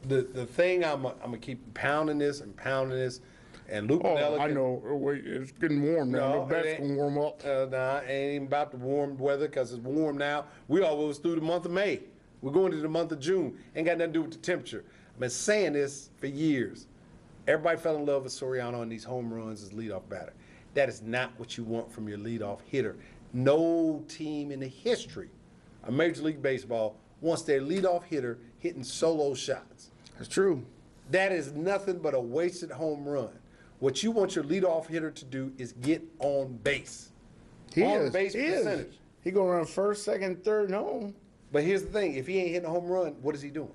the thing I'm gonna keep pounding this, and Lou Piniella. I know. Wait, it's getting warm now. No, the bats it ain't- can warm up. Nah, it ain't even about the warm weather because it's warm now. We almost through the month of May. We're going to the month of June. Ain't got nothing to do with the temperature. I've been saying this for years. Everybody fell in love with Soriano and these home runs as leadoff batter. That is not what you want from your leadoff hitter. No team in the history of Major League Baseball wants their leadoff hitter hitting solo shots. That's true. That is nothing but a wasted home run. What you want your leadoff hitter to do is get on base. On base percentage. He going around first, second, third, and home. But here's the thing: if he ain't hitting a home run, what is he doing?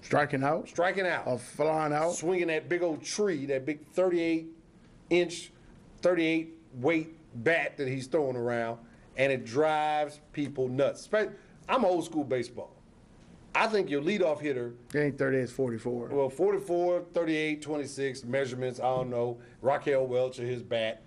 Striking out. Striking out. Flying out. Swinging that big old tree, that big 38-inch, 38-weight bat that he's throwing around, and it drives people nuts. I'm old school baseball. I think your leadoff hitter, It ain't 38, it's 44. well, 44, 38, 26, measurements, I don't know, Raquel Welch or his bat.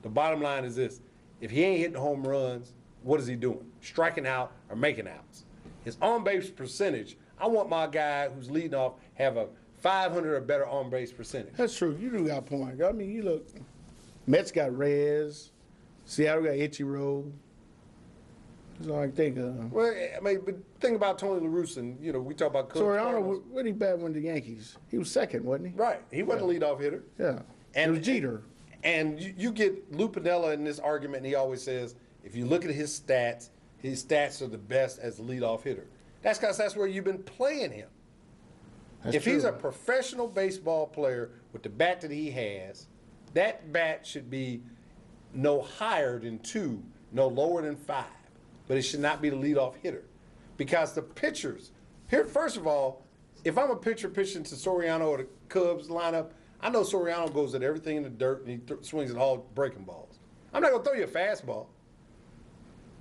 The bottom line is this: if he ain't hitting home runs, what is he doing? Striking out or making outs? His on-base percentage, I want my guy who's leading off have a 500 or better on-base percentage. That's true. You do got a point. I mean, you look. Mets got Reyes. Seattle got Ichiro. That's all I can think of. Well, I mean, but think about Tony La Russa, and, you know, we talk about Cubs, Soriano, Cardinals. where did he bat when the Yankees? He was second, wasn't he? Right. He wasn't a leadoff hitter. Yeah. And- it was Jeter. And you get Lou Piniella in this argument, and he always says, if you look at his stats are the best as a leadoff hitter. That's because that's where you've been playing him. That's If he's true. a professional baseball player with the bat that he has, that bat should be no higher than 2, no lower than 5. But it should not be the leadoff hitter. Because the pitchers, here, first of all, if I'm a pitcher pitching to Soriano or the Cubs lineup, I know Soriano goes at everything in the dirt and he swings at all breaking balls. I'm not going to throw you a fastball.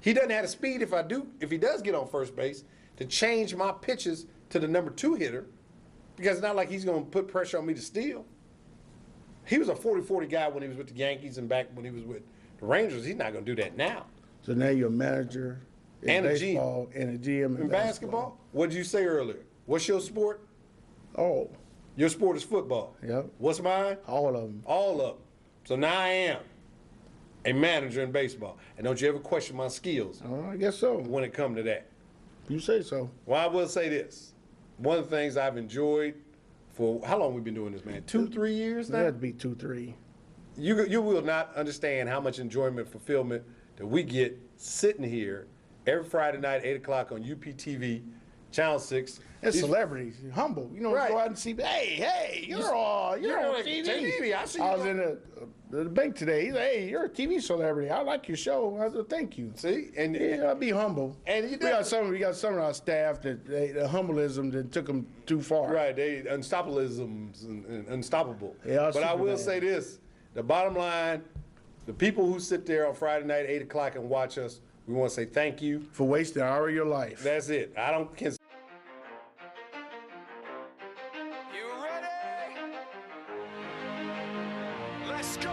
He doesn't have the speed if he does get on first base to change my pitches to the number 2 hitter, because it's not like he's going to put pressure on me to steal. He was a 40-40 guy when he was with the Yankees and back when he was with the Rangers. He's not going to do that now. So now you're a manager in And a GM. baseball and a GM In basketball, what did you say earlier? What's your sport? Oh, Your sport is football. Yep. What's mine? all of them. All of them. So now I am a manager in baseball. And don't you ever question my skills I guess so. when it comes to that. You say so. Well, I will say this. One of the things I've enjoyed for, how long we been doing this, man? 2-3 years now? That'd be 2-3. You will not understand how much enjoyment and fulfillment that we get sitting here every Friday night, 8 o'clock on UPTV, Channel 6. It's These- celebrities, humble. You know, Right. go out and see. Hey, you're on like TV. TV. I see you was on- in the bank today. He's like, hey, you're a TV celebrity. I like your show. I said, thank you. See? And Yeah, I'll be humble. And you we got some of our staff that the humbleism that took them too far. right, they unstoppableisms and unstoppable. Yeah, but I will Superman. say this. The bottom line, the people who sit there on Friday night, 8 o'clock and watch us, we want to say thank you. For wasting an hour of your life. That's it. I don't consider You ready? Let's go.